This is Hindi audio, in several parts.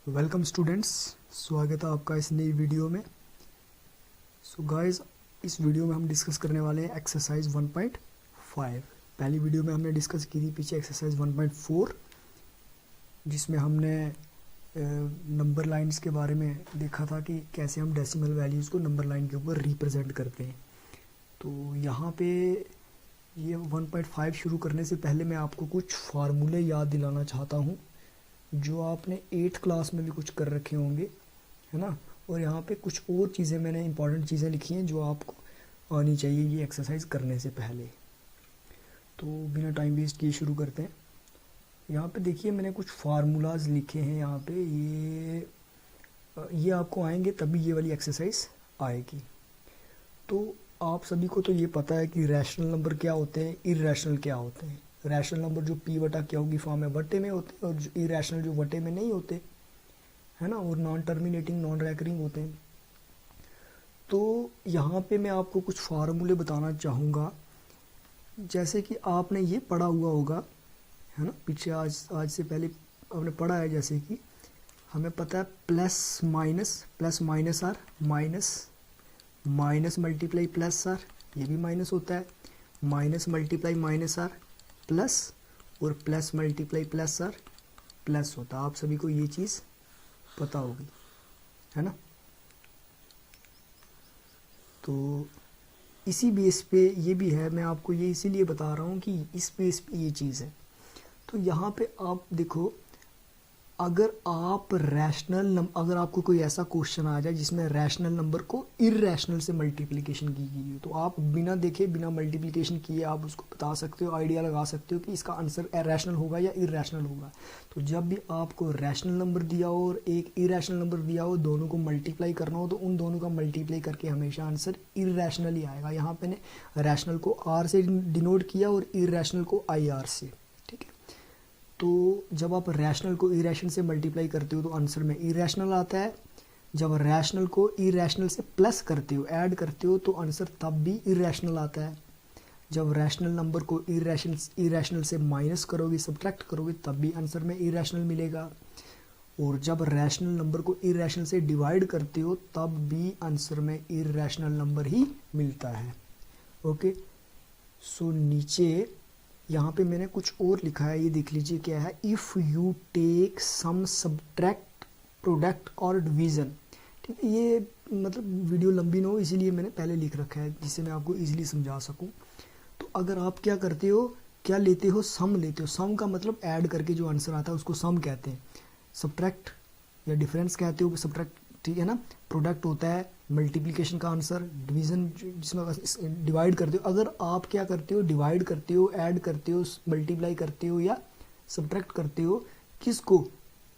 वेलकम स्टूडेंट्स, स्वागत है आपका इस नई वीडियो में। सो गाइस, इस वीडियो में हम डिस्कस करने वाले हैं एक्सरसाइज 1.5। पहली वीडियो में हमने डिस्कस की थी पीछे एक्सरसाइज 1.4, जिसमें हमने नंबर लाइंस के बारे में देखा था कि कैसे हम डेसिमल वैल्यूज़ को नंबर लाइन के ऊपर रिप्रेजेंट करते हैं। तो यहाँ पे ये 1.5 शुरू करने से पहले मैं आपको कुछ फार्मूले याद दिलाना चाहता हूँ जो आपने 8th क्लास में भी कुछ कर रखे होंगे, है ना। और यहाँ पे कुछ और चीज़ें मैंने इंपॉर्टेंट चीज़ें लिखी हैं जो आपको आनी चाहिए ये एक्सरसाइज करने से पहले। तो बिना टाइम वेस्ट किए शुरू करते हैं। यहाँ पे देखिए मैंने कुछ फार्मूलाज लिखे हैं यहाँ पे, ये आपको आएंगे तभी ये वाली एक्सरसाइज आएगी। तो आप सभी को तो ये पता है कि रैशनल नंबर क्या होते हैं, इर्रेशनल क्या होते हैं। रैशनल नंबर जो पी बटा क्या होगी फॉर्म है वटे में होते हैं, और जो इरेशनल जो वटे में नहीं होते, है ना, और नॉन टर्मिनेटिंग नॉन रैकरिंग होते हैं। तो यहाँ पे मैं आपको कुछ फार्मूले बताना चाहूँगा, जैसे कि आपने ये पढ़ा हुआ होगा, है ना, पीछे आज से पहले आपने पढ़ा है। जैसे कि हमें पता है plus minus R, minus multiply plus R, ये भी माइनस होता है, minus multiply minus R plus, और plus multiply plus R plus होता है। आप सभी को ये चीज़ पता होगी, है ना। तो इसी बेस पे ये भी है, मैं आपको ये इसीलिए बता रहा हूँ कि इस बेस पे ये चीज़ है। तो यहाँ पे आप देखो, अगर अगर आपको कोई ऐसा क्वेश्चन आ जाए जिसमें रैशनल नंबर को इर्रेशनल से मल्टीप्लिकेशन की गई है, तो आप बिना देखे बिना मल्टीप्लिकेशन किए आप उसको बता सकते हो, आइडिया लगा सकते हो कि इसका आंसर रैशनल होगा या इर्रेशनल होगा। तो जब भी आपको रैशनल नंबर दिया हो और एक इर्रेशनल नंबर दिया हो, दोनों को मल्टीप्लाई करना हो, तो उन दोनों का मल्टीप्लाई करके हमेशा आंसर इर्रेशनल ही आएगा। यहाँ पे ने रैशनल को आर से डिनोट किया और इर्रेशनल को आई आर से, ठीक है। तो जब आप रैशनल को इरेशनल से मल्टीप्लाई करते हो तो आंसर में इरेशनल आता है। जब रैशनल को इरेशनल से प्लस करते हो, ऐड करते हो, तो आंसर तब भी इरेशनल आता है। जब रैशनल नंबर को इरेशनल से माइनस करोगे, सब्ट्रैक्ट करोगे, तब भी आंसर में इरेशनल मिलेगा। और जब रैशनल नंबर को इरेशनल से डिवाइड करते हो तब भी आंसर में इरेशनल नंबर ही मिलता है। ओके, सो नीचे यहाँ पे मैंने कुछ और लिखा है, ये देख लीजिए क्या है। If you take sum, subtract, product और डिवीज़न, ठीक है। ये मतलब वीडियो लंबी ना हो इसीलिए मैंने पहले लिख रखा है, जिससे मैं आपको इजीली समझा सकूँ। तो अगर आप क्या करते हो, क्या लेते हो, सम लेते हो। सम का मतलब ऐड करके जो आंसर आता है उसको सम कहते हैं। सब्ट्रैक्ट या डिफरेंस कहते हो, सब्ट्रैक्ट, ठीक है ना। प्रोडक्ट होता है मल्टीप्लिकेशन का आंसर, डिवीज़न जिसमें डिवाइड करते हो। अगर आप क्या करते हो, डिवाइड करते हो, ऐड करते हो, मल्टीप्लाई करते हो या सब्ट्रैक्ट करते हो, किसको,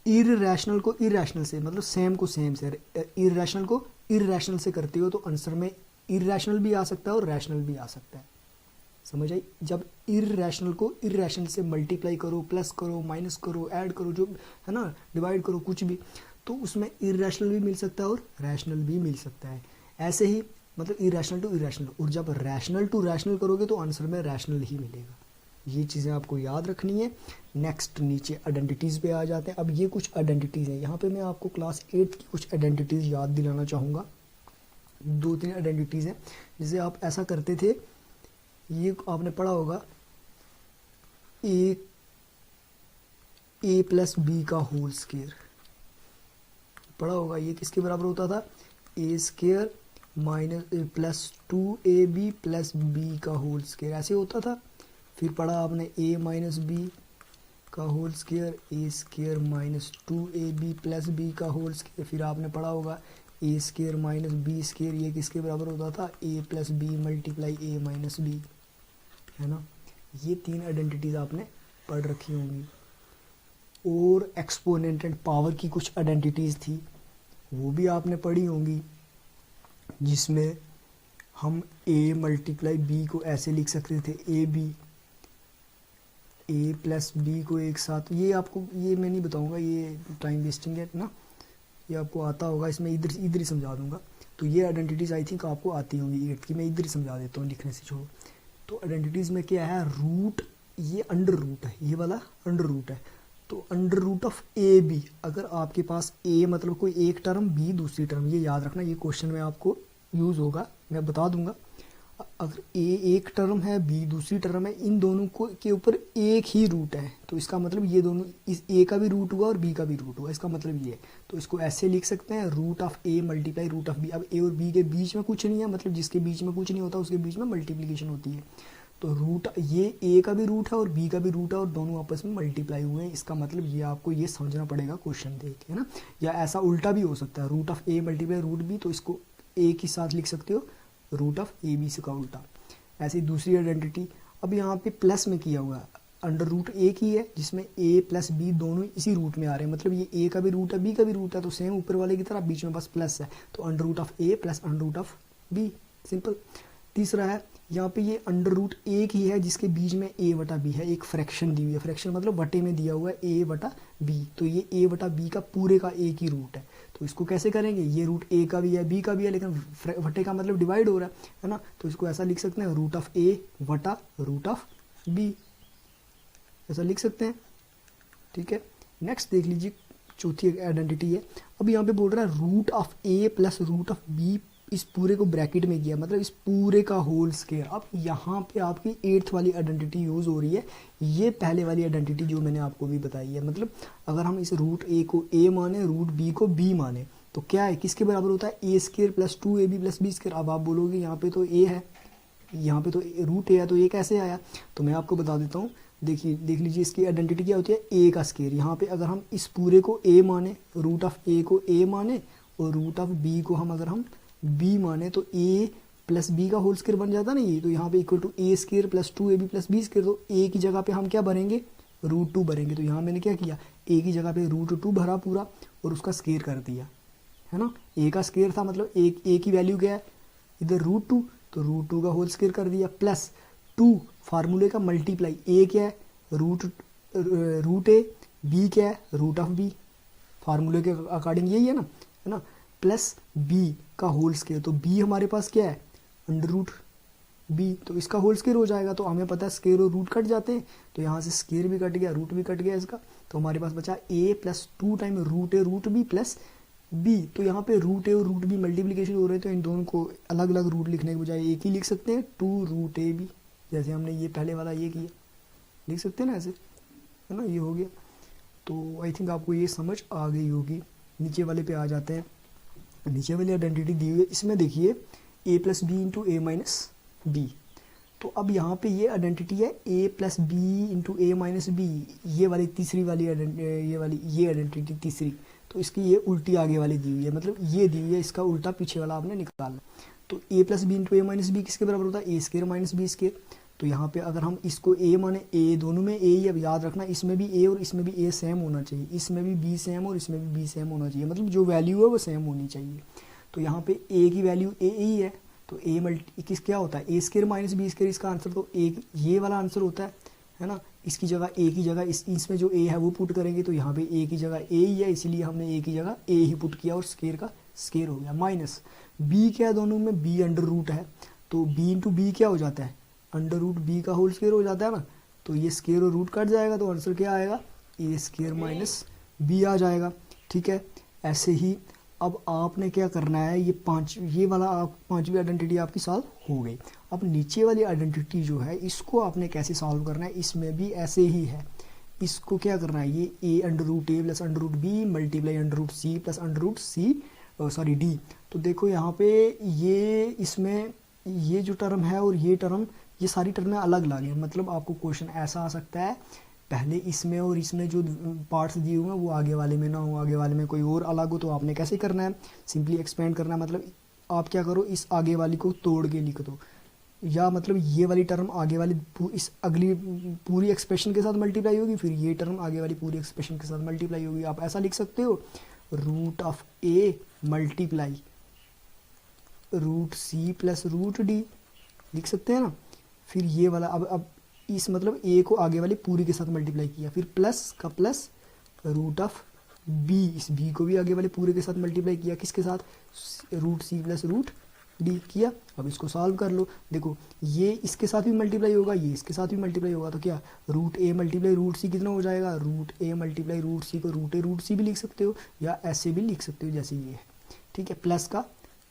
इर्रेशनल को इर्रेशनल से, मतलब सेम को सेम से, इर्रेशनल को इर्रेशनल से करते हो, तो आंसर में इर्रेशनल भी आ सकता है और रैशनल भी आ सकता है। समझ आई। जब इर्रेशनल को इर्रेशनल से मल्टीप्लाई करो, प्लस करो, माइनस करो, ऐड करो, जो है ना, डिवाइड करो, कुछ भी, तो उसमें इर्रेशनल भी मिल सकता है और रैशनल भी मिल सकता है। ऐसे ही मतलब इरेशनल टू इरेशनल, और जब रैशनल टू रैशनल करोगे तो आंसर में रैशनल ही मिलेगा। ये चीज़ें आपको याद रखनी है। नेक्स्ट नीचे आइडेंटिटीज़ पे आ जाते हैं। अब ये कुछ आइडेंटिटीज़ हैं, यहाँ पे मैं आपको क्लास 8 की कुछ आइडेंटिटीज़ याद दिलाना चाहूँगा। 2-3 आइडेंटिटीज़ हैं जिसे आप ऐसा करते थे। ये आपने पढ़ा होगा, ए प्लस बी का होल स्क्वायर पढ़ा होगा। ये किसके बराबर होता था, A square minus plus 2ab plus B का होल स्क्वायर, ऐसे होता था। फिर पढ़ा आपने ए माइनस बी का whole square, A square minus 2ab plus B का होल स्क्वायर। फिर आपने पढ़ा होगा A square minus B square, ये किसके बराबर होता था, A plus B multiply A minus B, है ना। ये 3 आइडेंटिटीज आपने पढ़ रखी होंगी। और एक्सपोनेंट एंड पावर की कुछ आइडेंटिटीज़ थी, वो भी आपने पढ़ी होंगी, जिसमें हम a मल्टीप्लाई बी को ऐसे लिख सकते थे, ए प्लस बी को एक साथ। ये आपको, ये मैं नहीं बताऊंगा, ये टाइम वेस्टिंग है ना, ये आपको आता होगा, इसमें इधर ही समझा दूंगा। तो ये आइडेंटिटीज़ आई थिंक आपको आती होंगी 8th की, मैं इधर ही समझा देता हूँ लिखने से, छोड़ो। तो आइडेंटिटीज़ में क्या है, रूट, ये अंडर रूट है, ये वाला अंडर रूट है। तो under root of A B, अगर आपके पास ए मतलब कोई एक टर्म, बी दूसरी टर्म, ये याद रखना, ये क्वेश्चन में आपको यूज़ होगा, मैं बता दूंगा। अगर ए एक टर्म है, बी दूसरी टर्म है, इन दोनों को के ऊपर एक ही रूट है, तो इसका मतलब ये दोनों, इस ए का भी रूट हुआ और बी का भी रूट हुआ, इसका मतलब ये है। तो इसको ऐसे लिख सकते हैं, root of A multiply root of B. अब ए और बी के बीच में कुछ नहीं है, मतलब जिसके बीच में कुछ नहीं होता उसके बीच में मल्टीप्लीकेशन होती है। तो रूट, ये ए का भी रूट है और बी का भी रूट है और दोनों आपस में मल्टीप्लाई हुए हैं, इसका मतलब ये आपको ये समझना पड़ेगा क्वेश्चन देख के, है ना। या ऐसा उल्टा भी हो सकता है, root of A multiply root B, तो इसको ए के साथ लिख सकते हो रूट ऑफ ए बी से का उल्टा। ऐसी दूसरी आइडेंटिटी, अब यहाँ पे प्लस में किया हुआ है, अंडर रूट ए की है जिसमें ए प्लस बी दोनों इसी रूट में आ रहे हैं, मतलब ये ए का भी रूट है, बी का भी रूट है, तो सेम ऊपर वाले की तरह बीच में बस प्लस है, तो under root of A plus under root of B, simple. तीसरा है यहाँ पे ये अंडर रूट ए की है जिसके बीच में ए बटा बी है, एक फ्रैक्शन दी हुई है, फ्रैक्शन मतलब बटे में दिया हुआ है ए बटा बी, तो ये ए बटा बी का पूरे का एक ही रूट है। तो इसको कैसे करेंगे, ये रूट ए का भी है बी का भी है, लेकिन बटे का मतलब डिवाइड हो रहा है ना, तो इसको ऐसा लिख सकते हैं रूट ऑफ ए बटा रूट ऑफ बी, ऐसा लिख सकते हैं, ठीक है। नेक्स्ट देख लीजिए, चौथी आइडेंटिटी है, अब यहाँ पे बोल रहा है root of A plus root of B, इस पूरे को ब्रैकेट में किया, मतलब इस पूरे का होल स्क्वायर। अब यहाँ पे आपकी 8th वाली आइडेंटिटी यूज़ हो रही है, ये पहले वाली आइडेंटिटी जो मैंने आपको भी बताई है, मतलब अगर हम इस रूट ए को ए माने, रूट बी को बी माने, तो क्या है, किसके बराबर होता है, A square plus 2ab plus B square. अब आप बोलोगे यहाँ पे तो ए है, यहाँ पे तो रूट ए है, तो ये कैसे आया, तो मैं आपको बता देता हूँ। देखिए, देख लीजिए, इसकी आइडेंटिटी क्या होती है, ए का स्क्वायर। यहाँ पे अगर हम इस पूरे को ए माने, रूट ऑफ ए को ए माने और रूट ऑफ बी को हम अगर हम बी माने, तो ए प्लस बी का होल स्क्वायर बन जाता ना ये, तो यहाँ पे equal to A square plus 2ab plus B square, तो ए की जगह पे हम क्या भरेंगे, रूट 2 भरेंगे। तो यहाँ मैंने क्या किया, ए की जगह पे रूट 2 भरा पूरा और उसका स्क्वायर कर दिया, है ना। ए का स्क्वायर था, मतलब ए की वैल्यू क्या है, इधर रूट 2, तो रूट 2 का होल स्क्वायर कर दिया, प्लस 2 फार्मूले का मल्टीप्लाई, ए क्या है रूट ए, बी क्या है रूट ऑफ बी, फार्मूले के अकॉर्डिंग यही है ना, प्लस बी का होल स्क्वायर, तो बी हमारे पास क्या है अंडर रूट बी, तो इसका होल स्क्वायर हो जाएगा। तो हमें पता है स्क्वायर और रूट कट जाते हैं, तो यहाँ से स्क्वायर भी कट गया, रूट भी कट गया इसका, तो हमारे पास बचा ए प्लस 2 टाइम रूट ए रूट बी प्लस बी। तो यहाँ पे रूट ए और रूट बी मल्टीप्लीकेशन हो रहे हैं, तो इन दोनों को अलग अलग रूट लिखने के बजाय एक ही लिख सकते हैं, 2 रूट ए बी, जैसे हमने ये पहले वाला ये किया, लिख सकते हैं ना ऐसे, है ना, ये हो गया। तो आई थिंक आपको ये समझ आ गई होगी। नीचे वाले पे आ जाते हैं, नीचे वाली आइडेंटिटी दी हुई है, इसमें देखिए ए plus B into A minus B. तो अब यहाँ पे ये आइडेंटिटी है ए plus B into A minus B, ये वाली तीसरी वाली ये आइडेंटिटी तीसरी, तो इसकी ये उल्टी आगे वाली दी हुई है, मतलब ये दी हुई है, इसका उल्टा पीछे वाला आपने निकालना। तो A plus B into A minus B किसके बराबर होता है, A square minus B square. तो यहाँ पे अगर हम इसको ए माने, ए दोनों में ए ही, अब याद रखना इसमें भी ए और इसमें भी ए सेम होना चाहिए, इसमें भी बी सेम और इसमें भी बी सेम होना चाहिए, मतलब जो वैल्यू है वो सेम होनी चाहिए। तो यहाँ पे ए की वैल्यू ए ही है, तो ए मल्टी किस क्या होता है, A square minus B square, इसका आंसर तो ए, ये वाला आंसर होता है ना। इसकी जगह ए की जगह इसमें जो ए है वो पुट करेंगे, तो यहाँ पे ए की जगह ए ही है, इसीलिए हमने ए की जगह ए ही पुट किया और स्क्वायर का स्क्वायर हो गया। माइनस बी क्या है, दोनों में बी अंडर रूट है, तो बी इंटू बी क्या हो जाता है, अंडर रूट बी का होल स्क्वायर हो जाता है ना, तो ये स्क्वायर और रूट कट जाएगा, तो आंसर क्या आएगा, ए स्क्वायर माइनस बी आ जाएगा, ठीक है। ऐसे ही अब आपने क्या करना है, ये वाला पांचवी आइडेंटिटी आपकी सॉल्व हो गई। अब नीचे वाली आइडेंटिटी जो है इसको आपने कैसे सॉल्व करना है, इसमें भी ऐसे ही है। इसको क्या करना है, ये A under root A plus under root B multiply under root C plus under root C sorry D. तो देखो यहाँ पे ये इसमें ये जो टर्म है और ये टर्म, ये सारी टर्में अलग अलग हैं, मतलब आपको क्वेश्चन ऐसा आ सकता है पहले इसमें और इसमें जो पार्ट्स दिए हुए हैं वो आगे वाले में ना हो, आगे वाले में कोई और अलग हो, तो आपने कैसे करना है, सिंपली एक्सपेंड करना है। मतलब आप क्या करो, इस आगे वाली को तोड़ के लिख दो, या मतलब ये वाली टर्म आगे वाली इस अगली पूरी एक्सप्रेशन के साथ मल्टीप्लाई होगी, फिर ये टर्म आगे वाली पूरी एक्सप्रेशन के साथ मल्टीप्लाई होगी। आप ऐसा लिख सकते हो, root of A multiply root C plus root D, लिख सकते हैं ना। फिर ये वाला अब इस मतलब ए को आगे वाली पूरी के साथ मल्टीप्लाई किया, फिर प्लस का प्लस रूट ऑफ बी, इस बी को भी आगे वाले पूरे के साथ मल्टीप्लाई किया, किसके साथ, root C plus root D किया। अब इसको सॉल्व कर लो, देखो ये इसके साथ भी मल्टीप्लाई होगा, ये इसके साथ भी मल्टीप्लाई होगा, तो क्या रूट ए मल्टीप्लाई रूट सी कितना हो जाएगा, रूट ए मल्टीप्लाई रूट सी को रूट ए रूट सी भी लिख सकते हो या ऐसे भी लिख सकते हो जैसे ये है, ठीक है। प्लस का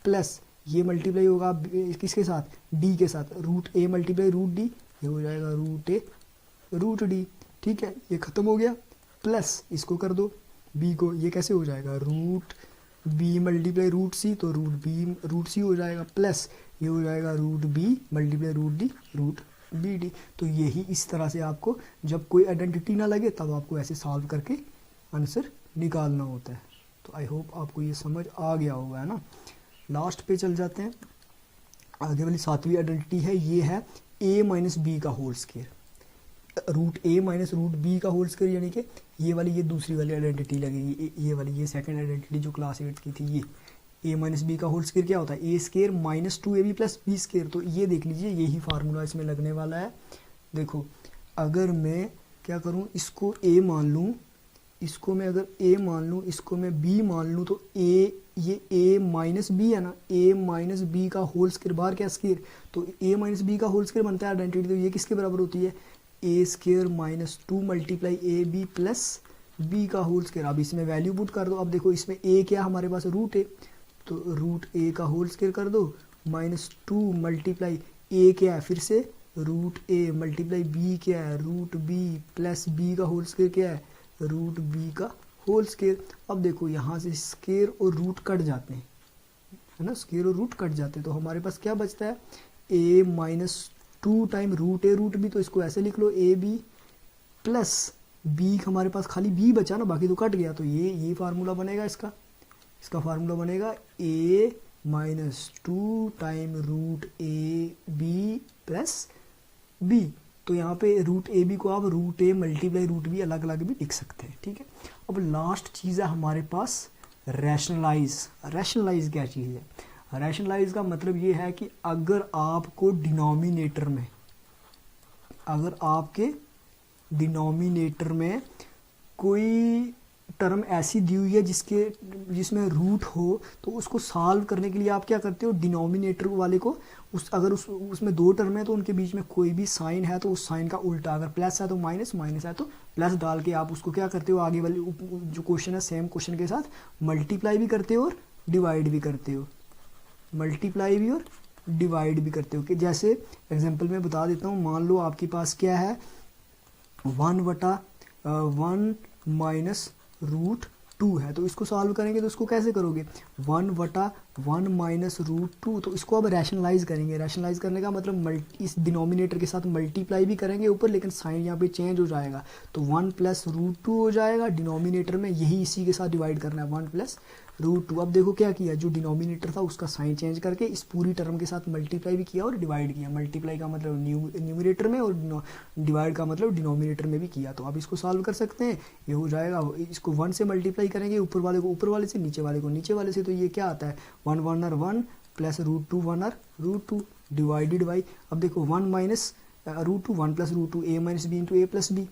प्लस ये मल्टीप्लाई होगा किसके साथ, डी के साथ, root A multiply root D, ये हो जाएगा रूट ए रूट डी, ठीक है। ये खत्म हो गया, प्लस इसको कर दो बी को, ये कैसे हो जाएगा रूट बी मल्टीप्लाई रूट सी, तो रूट बी रूट सी हो जाएगा, प्लस ये हो जाएगा root B multiply root D root B D. तो यही इस तरह से आपको जब कोई आइडेंटिटी ना लगे तब आपको ऐसे सॉल्व करके आंसर निकालना होता है। तो आई होप आपको ये समझ आ गया होगा, है ना। लास्ट पे चल जाते हैं, आगे वाली 7वीं आइडेंटिटी है, ये है a माइनस बी का होल स्क्वायर, रूट ए माइनस रूट बी का होल स्क्वायर, यानी कि ये वाली ये दूसरी वाली आइडेंटिटी लगेगी, ये वाली ये सेकंड आइडेंटिटी जो क्लास 8 की थी, ये ए माइनस बी का होल स्क्वायर क्या होता है, A square minus 2ab plus B square. तो ये देख लीजिए यही फार्मूला इसमें लगने वाला है। देखो अगर मैं क्या करूँ, इसको ए मान लूँ, इसको मैं अगर ए मान लूँ, इसको मैं बी मान लूँ, तो ए ये ए माइनस बी है ना, ए माइनस बी का होल स्क्वायर बाहर क्या स्क्वायर, तो ए माइनस बी का होल स्क्वायर बनता है आइडेंटिटी, तो ये किसके बराबर होती है, A square minus 2 multiply A B plus B का होल स्क्वायर। अब इसमें वैल्यू पुट कर दो, अब देखो इसमें ए क्या हमारे पास रूट ए, तो रूट ए का होल स्क्वायर कर दो माइनस 2 मल्टीप्लाई ए क्या है फिर से रूट ए मल्टीप्लाई बी क्या है रूट बी प्लस बी का होल स्क्वायर क्या है रूट बी का होल स्क्वायर। अब देखो यहाँ से स्क्वायर और रूट कट जाते हैं, है ना, स्क्वायर और रूट कट जाते हैं, तो हमारे पास क्या बचता है, ए माइनस 2 टाइम रूट ए रूट बी, तो इसको ऐसे लिख लो ए बी प्लस बी, हमारे पास खाली बी बचा ना, बाकी तो कट गया, तो ये फार्मूला बनेगा इसका फार्मूला बनेगा A minus 2 time root A B plus B. तो यहाँ पे रूट ए बी को आप root A multiply root B अलग अलग भी लिख सकते हैं, ठीक है। अब लास्ट चीज़ है हमारे पास रैशनलाइज। रैशनलाइज क्या चीज़ है, रैशनलाइज का मतलब ये है कि अगर आपको डिनोमिनेटर में, अगर आपके डिनोमिनेटर में कोई टर्म ऐसी दी हुई है जिसमें रूट हो, तो उसको सॉल्व करने के लिए आप क्या करते हो, डिनोमिनेटर वाले को अगर उसमें 2 टर्म है तो उनके बीच में कोई भी साइन है तो उस साइन का उल्टा, अगर प्लस है तो माइनस, माइनस है तो प्लस डाल के आप उसको क्या करते हो, आगे वाले जो क्वेश्चन है सेम क्वेश्चन के साथ मल्टीप्लाई भी करते हो और डिवाइड भी करते हो, मल्टीप्लाई भी और डिवाइड भी करते हो। कि जैसे एग्जांपल में बता देता हूँ, मान लो आपके पास क्या है 1/1 माइनस रूट 2 है, तो इसको सॉल्व करेंगे तो इसको कैसे करोगे, 1/1 माइनस रूट 2, तो इसको अब रैशनलाइज करेंगे। रैशनलाइज करने का मतलब इस डिनोमिनेटर के साथ मल्टीप्लाई भी करेंगे ऊपर, लेकिन साइन यहाँ पे चेंज हो जाएगा, तो 1 प्लस रूट 2 हो जाएगा डिनोमिनेटर में, यही इसी के साथ डिवाइड करना है 1 प्लस रूट 2। अब देखो क्या किया, जो डिनोमिनेटर था उसका साइन चेंज करके इस पूरी टर्म के साथ मल्टीप्लाई भी किया और डिवाइड किया। मल्टीप्लाई का मतलब न्यूमरेटर में और डिवाइड का मतलब डिनोमिनेटर में भी किया। तो आप इसको सॉल्व कर सकते हैं, ये हो जाएगा, इसको 1 से मल्टीप्लाई करेंगे, ऊपर वाले को ऊपर वाले से, नीचे वाले को नीचे वाले से, तो ये क्या आता है 1 1 और 1 प्लस रूट 2 1 और रूट 2 डिवाइडेड बाई, अब देखो 1 minus root 2 1 plus root 2 A minus B into A plus B,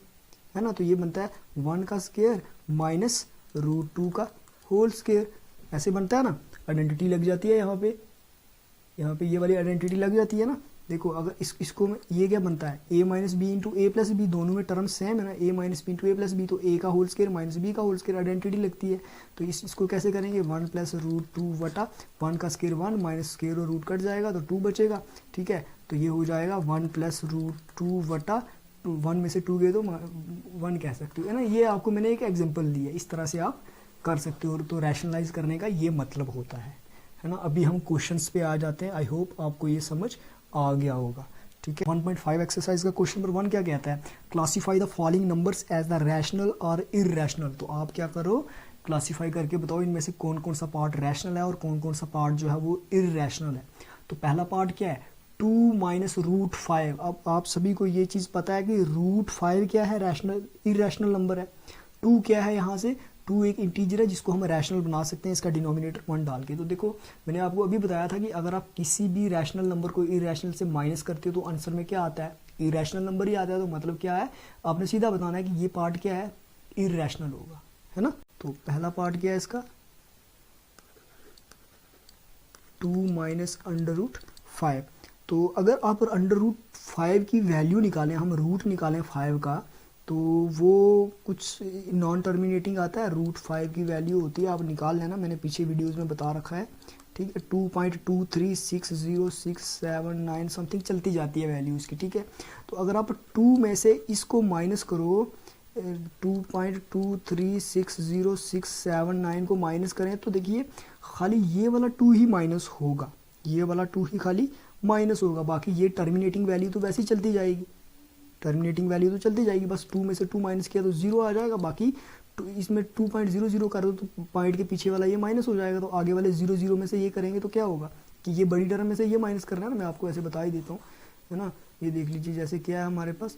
है ना, तो ये बनता है 1 का स्क्वायर माइनस रूट 2 का होल स्क्वायर, ऐसे बनता है ना। आइडेंटिटी लग जाती है यहाँ पे ये वाली आइडेंटिटी लग जाती है ना। देखो अगर इसको ये क्या बनता है, ए minus B into A plus B, दोनों में टर्म सेम है ना, A minus B into A plus B, तो ए का होल स्क्वायर माइनस बी का होल स्क्वायर आइडेंटिटी लगती है। तो इसको कैसे करेंगे, 1 प्लस रूट 2 वटा 1 का स्क्वायर 1 माइनस स्क्वायर और रूट कट जाएगा तो 2 बचेगा, ठीक है। तो ये हो जाएगा 1 प्लस रूट 2 वटा 1 में से 2 गए तो 1 कह सकते हो, है ना। ये आपको मैंने एक एग्जाम्पल दी है, इस तरह से आप कर सकते हो। तो रैशनलाइज करने का ये मतलब होता है ना। अभी हम क्वेश्चंस पे आ जाते हैं, आई होप आपको ये समझ आ गया होगा, ठीक है। 1.5 एक्सरसाइज का क्वेश्चन नंबर 1 क्या कहता है, classify the following numbers as the rational और इररेशनल। तो आप क्या करो, क्लासीफाई करके बताओ इनमें से कौन कौन सा पार्ट रैशनल है और कौन कौन सा पार्ट जो है वो इररेशनल है। तो पहला पार्ट क्या है, 2 माइनस रूट 5। अब आप सभी को ये चीज़ पता है कि रूट 5 क्या है, रैशनल इररेशनल नंबर है। 2 क्या है, यहाँ से 2 एक इंटीजर है जिसको हम रैशनल बना सकते हैं इसका डिनोमिनेटर 1 डाल के। तो देखो मैंने आपको अभी बताया था कि अगर आप किसी भी रैशनल नंबर को इररेशनल से माइनस करते हो तो आंसर में क्या आता है, इररेशनल नंबर ही आता है। तो मतलब क्या है, आपने सीधा बताना है कि ये पार्ट क्या है, इररेशनल होगा, है ना। तो पहला पार्ट क्या है इसका, 2 माइनस अंडर रूट 5। तो अगर आप अंडर रूट 5 की वैल्यू निकालें, हम रूट निकालें 5 का, तो वो कुछ नॉन टर्मिनेटिंग आता है, रूट 5 की वैल्यू होती है, आप निकाल लेना, मैंने पीछे वीडियोस में बता रखा है, ठीक है। 2.2360679 समथिंग चलती जाती है वैल्यू इसकी, ठीक है। तो अगर आप 2 में से इसको माइनस करो, 2.2360679 को माइनस करें तो देखिए खाली ये वाला 2 ही माइनस होगा, ये वाला 2 ही खाली माइनस होगा, बाकी ये टर्मिनेटिंग वैल्यू तो वैसे ही चलती जाएगी, टर्मिनेटिंग वैल्यू तो चलती जाएगी, बस 2 में से 2 माइनस किया तो 0 आ जाएगा, बाकी इसमें 2.00 कर दो तो पॉइंट के पीछे वाला ये माइनस हो जाएगा, तो आगे वाले 0 में से ये करेंगे तो क्या होगा कि ये बड़ी टर्म में से ये माइनस करना है ना, मैं आपको ऐसे बता ही देता हूँ, है ना। ये देख लीजिए, जैसे क्या है हमारे पास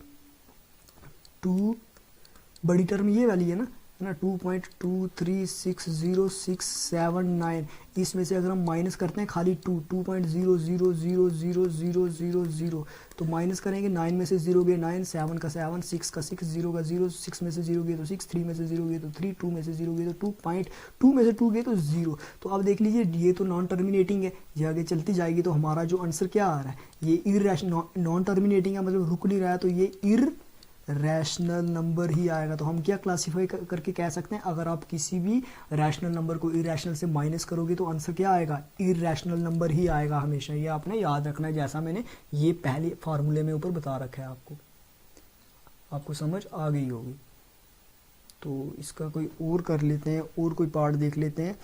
2 बड़ी टर्म ये वाली है ना, 2.2360679, इसमें से अगर हम माइनस करते हैं खाली 2.00000000, तो माइनस करेंगे 9 में से 0 गए 9, 7 का 7, 6 का 6, 0 का 0, 6 में से 0 गए तो 6, 3 में से 0 गए तो 3, 2 में से 0 गए तो 2.2 में से 2 गए तो 0। तो अब देख लीजिए ये तो नॉन टर्मिनेटिंग है, ये आगे चलती जाएगी, तो हमारा जो आंसर क्या आ रहा है, ये इररेशनल, नॉन टर्मिनेटिंग है मतलब रुक नहीं रहा है, तो ये रैशनल नंबर ही आएगा। तो हम क्या क्लासीफाई करके कह सकते हैं, अगर आप किसी भी रैशनल नंबर को इरैशनल से माइनस करोगे तो आंसर क्या आएगा, इरैशनल नंबर ही आएगा हमेशा, ये आपने याद रखना है, जैसा मैंने ये पहले फार्मूले में ऊपर बता रखा है आपको समझ आ गई होगी। तो इसका कोई और कर लेते हैं, और कोई पार्ट देख लेते हैं,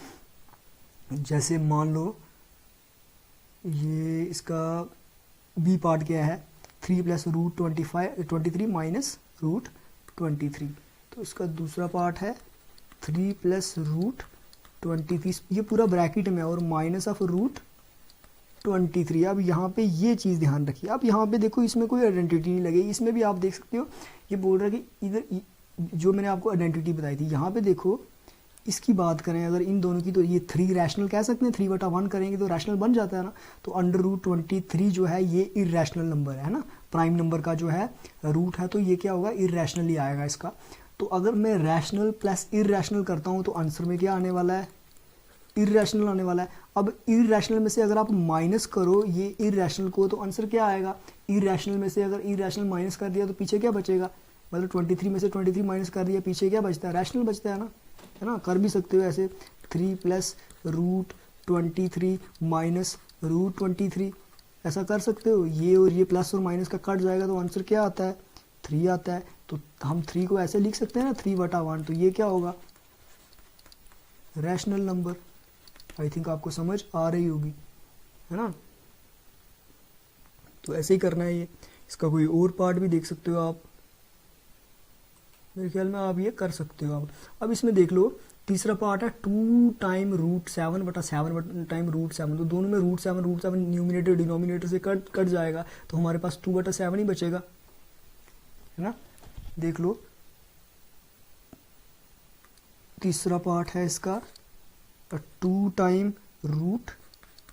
जैसे मान लो ये इसका बी पार्ट क्या है, 3 प्लस रूट 23 माइनस रूट 23। तो इसका दूसरा पार्ट है 3 प्लस रूट 23, ये पूरा ब्रैकेट में और माइनस ऑफ रूट 23। अब यहाँ पे ये चीज़ ध्यान रखिए, अब यहाँ पे देखो इसमें कोई आइडेंटिटी नहीं लगेगी, इसमें भी आप देख सकते हो ये बोल रहा है कि इधर जो मैंने आपको आइडेंटिटी बताई थी, यहाँ पे देखो इसकी बात करें अगर इन दोनों की, तो ये 3 रैशनल कह सकते हैं, 3/1 करेंगे तो रैशनल बन जाता है ना। तो अंडर रूट 23 जो है ये इरैशनल नंबर है ना, प्राइम नंबर का जो है रूट है, तो ये क्या होगा, इरैशनल ही आएगा इसका। तो अगर मैं रैशनल प्लस इरैशनल करता हूँ तो आंसर में क्या आने वाला है, इरैशनल आने वाला है। अब इरैशनल में से अगर आप माइनस करो ये इरैशनल को, तो आंसर क्या आएगा, इरैशनल में से अगर इरैशनल माइनस कर दिया तो पीछे क्या बचेगा, मतलब 23 में से 23 माइनस कर दिया, पीछे क्या बचता है, रैशनल बचता है ना, कर भी सकते हो ऐसे, 3 प्लस रूट 23 माइनस रूट 23, ऐसा कर सकते हो, ये और ये प्लस और माइनस का कट जाएगा तो आंसर क्या आता है, 3 आता है। तो हम 3 को ऐसे लिख सकते हैं ना, 3/1, तो ये क्या होगा, रैशनल नंबर। आई थिंक आपको समझ आ रही होगी, है ना। तो ऐसे ही करना है ये, इसका कोई और पार्ट भी देख सकते हो आप, मेरे ख्याल में आप ये कर सकते हो आप। अब इसमें देख लो तीसरा पार्ट है 2 टाइम रूट 7/7 टाइम रूट 7, तो दोनों में रूट 7 न्यूमिनेटर डिनोमिनेटर से कट जाएगा, तो हमारे पास 2/7 ही बचेगा, है ना। देख लो तीसरा पार्ट है इसका 2 टाइम रूट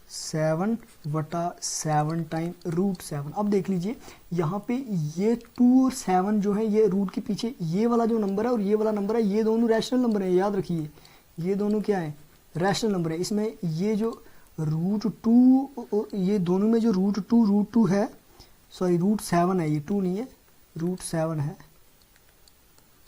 7/7 टाइम रूट 7। अब देख लीजिए यहाँ पे ये 2 और 7 जो है ये रूट के पीछे ये वाला जो नंबर है और ये वाला नंबर है, ये दोनों रैशनल नंबर है, याद रखिए ये दोनों क्या है, रैशनल नंबर है। इसमें ये जो रूट 2 ये दोनों में जो रूट 2 है, सॉरी रूट 7 है, ये 2 नहीं है, रूट 7 है,